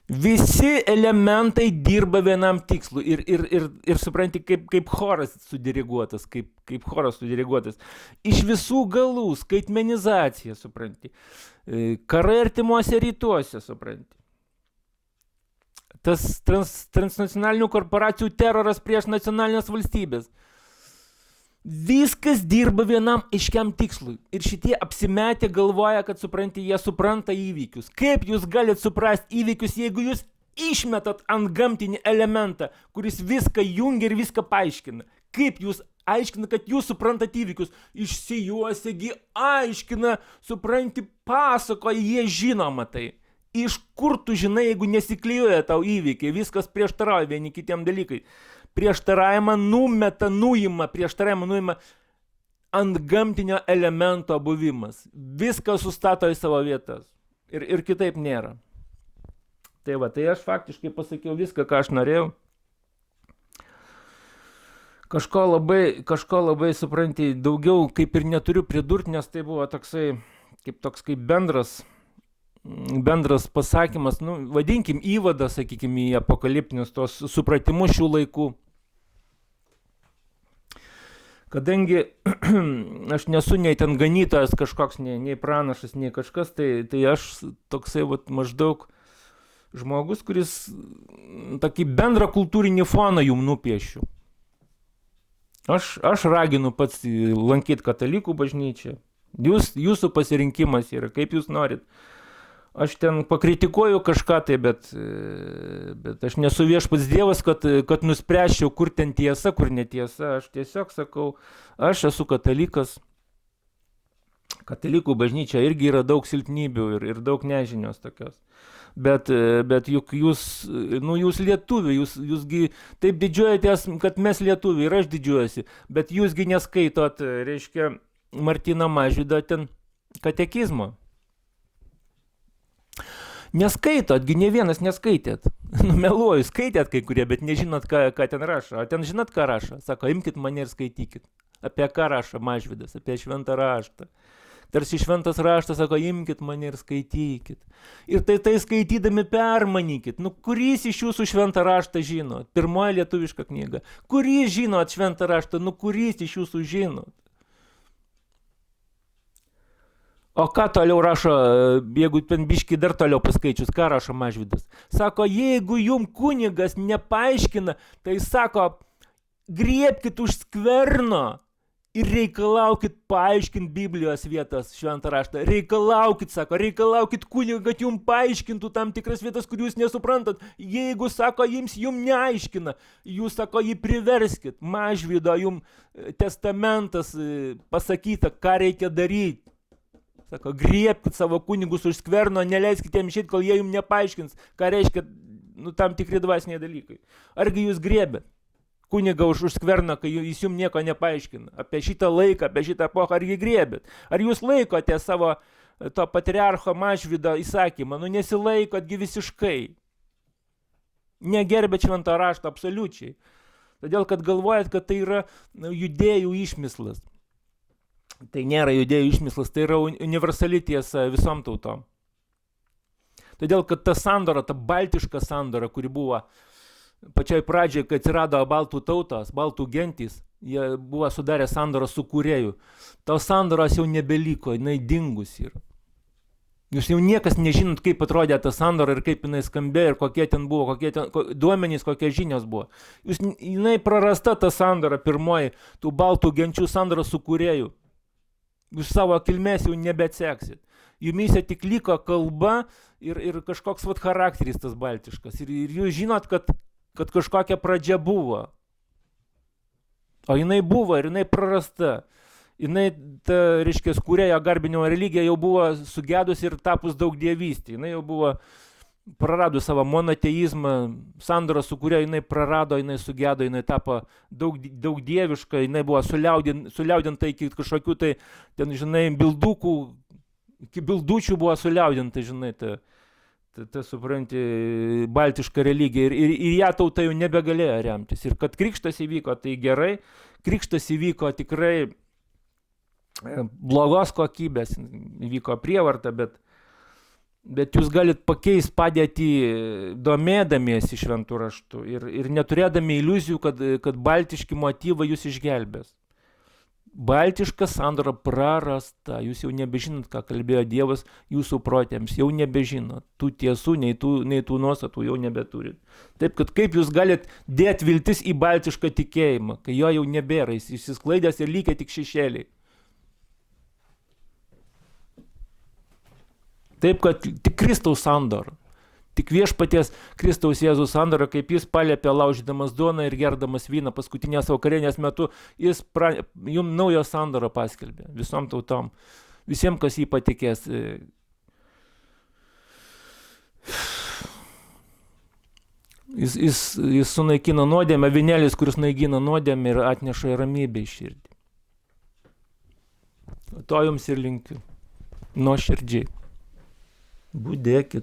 Visi elementai dirba vienam tikslui ir supranti, kaip choras sudiriguotas, kaip choras sudiriguotas. Iš visų galų, skaitmenizacija, supranti. Karai artimuose rytuose, supranti. Tas transnacionalinių korporacijų teroras prieš nacionalinės valstybės. Viskas dirba vienam aiškiam tikslui. Ir šitie apsimetę galvoja, kad supranti, jie supranta įvykius. Kaip jūs galite suprasti įvykius, jeigu jūs išmetat ant gamtinį elementą, kuris viską jungia ir viską paaiškina? Kaip jūs aiškina, kad jūs suprantat įvykius? Išsijuosegi aiškina, supranti, pasakoja, jie žinoma tai. Iš kur tu žinai, jeigu nesiklijuoja tau įvykiai, viskas prieštarauja vieni kitiem dalykai. Prieštaravimą nuima ant gamtinio elemento buvimas. Viską sustato į savo vietas. Ir kitaip nėra. Tai va, tai aš faktiškai pasakiau viską, ką aš norėjau. Kažko labai, supranti, daugiau kaip ir neturiu pridurti, nes tai buvo toksai, kaip bendras pasakymas, nu, vadinkim įvadas, sakykim, į apokaliptinius tos supratimus šių laikų. Kadangi aš nesu nei ten ganytojas kažkoks, nei pranašas, nei kažkas, tai aš toksai vat, maždaug žmogus, kuris tokį bendrą kultūrinį foną jum nupiešiu. Aš raginu pats lankyti katalikų bažnyčią. Jūsų pasirinkimas yra, kaip jūs norit. Aš ten pakritikuoju kažką tai, bet aš nesu viešpats Dievas, kad nuspręsčiau, kur ten tiesa, kur netiesa. Aš tiesiog sakau, aš esu katalikas. Katalikų bažnyčia irgi yra daug silpnybių ir daug nežinios tokios. Bet juk jūs lietuviai, jūsgi taip didžiuojatės, kad mes lietuviai ir aš didžiuojuosi, bet jūsgi neskaitot, reiškia, Martyno Mažvydo ten katekizmo. Neskaitotgi, ne vienas neskaitėt. Meluoju, skaitėt kai kurie, bet nežinot, ką ten rašo. O ten žinot, ką rašo? Sako, imkit mane ir skaitykit. Apie ką rašo Mažvydas? Apie šventą raštą. Tarsi šventas raštas, sako, imkit mane ir skaitykit. Ir tai skaitydami permanykit. Nu, kuris iš jūsų šventą raštą žinot? Pirmoji lietuviška knyga. Kuris žinot šventą raštą? Nu, kuris iš jūsų žinot? O ką toliau rašo, jeigu ten biški dar toliau paskaičius, ką rašo Mažvydas? Sako, jeigu jum kunigas nepaaiškina, tai sako, griebkit už skverno ir reikalaukit paaiškinti Biblijos vietas šventą raštą. Reikalaukit kunigą, kad jum paaiškintų tam tikras vietas, kur jūs nesuprantat. Jeigu, sako, jum neaiškina, jūs, sako, jį priverskit. Mažvydo jum testamentas pasakyta, ką reikia daryti. Sako, griebkit savo kunigus už skverno, neleiskit jiems išeiti, kol jie jums nepaaiškins, ką reiškia tam tikri dvasiniai dalykai. Argi jūs griebėt? kunigą už skverną, kai jis jums nieko nepaaiškina. Apie šitą laiką, apie šitą epochą, ar jį grėbėt? Ar jūs laikote savo to patriarcho Mažvydo įsakymą? Nu nesilaikotgi visiškai. Negerbėt šventą raštą absoliučiai. Todėl, kad galvojat, kad tai yra judėjų išmislas. Tai nėra judėjų išmislas, tai yra universali tiesa visom tautom. Todėl, kad ta sandora, ta baltiška sandora, kuri buvo pačioj pradžiai, kai atsirado baltų tautos, baltų gentys, jie buvo sudarę sandorą su kūrėju. Tos sandoros jau nebeliko, jinai dingus yra. Jūs jau niekas nežinot, kaip atrodė ta sandora ir kaip jinai skambėjo ir kokie ten buvo, kokie ten duomenys, kokie žinios buvo. Jinai prarasta ta sandora pirmoji, tų baltų genčių sandora su kūrėju. Jūs savo kilmės jau nebeatseksit. Jumyse tik liko kalba ir kažkoks charakteris tas baltiškas. Ir jūs žinot, kad kažkokia pradžia buvo. O jinai buvo ir jinai prarasta. Jinai, reiškia, kūrėjo garbinimo religija jau buvo sugedus ir tapus daug dievystė. Jinai jau buvo praradus savo monoteizmą, sandorą su kuria jinai prarado, jinai sugedo, jinai tapo daug dieviška, jinai buvo suliaudinta iki kažkokių tai, ten, žinai, bildukų, iki bildučių buvo suliaudinta, žinai, ta supranti, baltiška religija ir ją tauta jau nebegalėjo remtis. Ir kad krikštas įvyko, tai gerai, krikštas įvyko tikrai blogos kokybės, įvyko prievarta, bet jūs galit pakeisti padėtį domėdamiesi šventų raštų ir neturėdami iliuzijų, kad baltiški motyvai jūs išgelbės. Baltiška sandora prarasta, jūs jau nebežinot, ką kalbėjo Dievas jūsų protėms, jau nebežinot, tų tiesų, nei tų nuostatų jau nebeturit. Taip, kad kaip jūs galit dėti viltis į baltišką tikėjimą, kai jo jau nebėra, jis išsisklaidęs ir lygia tik šešėliai. Taip, kad tik Kristaus sandora, tik viešpaties Kristaus Jėzaus sandora, kaip jis paliepė laužydamas duoną ir gerdamas vyną paskutinės vakarienės metu, jis jums naują sandorą paskelbė visom tautom, visiems, kas jį patikės. Jis sunaikina nuodėmę, avinėlis, kuris naikina nuodėmę ir atneša ramybę į širdį. To jums ir linkiu. Nuoširdžiai. Budėkit.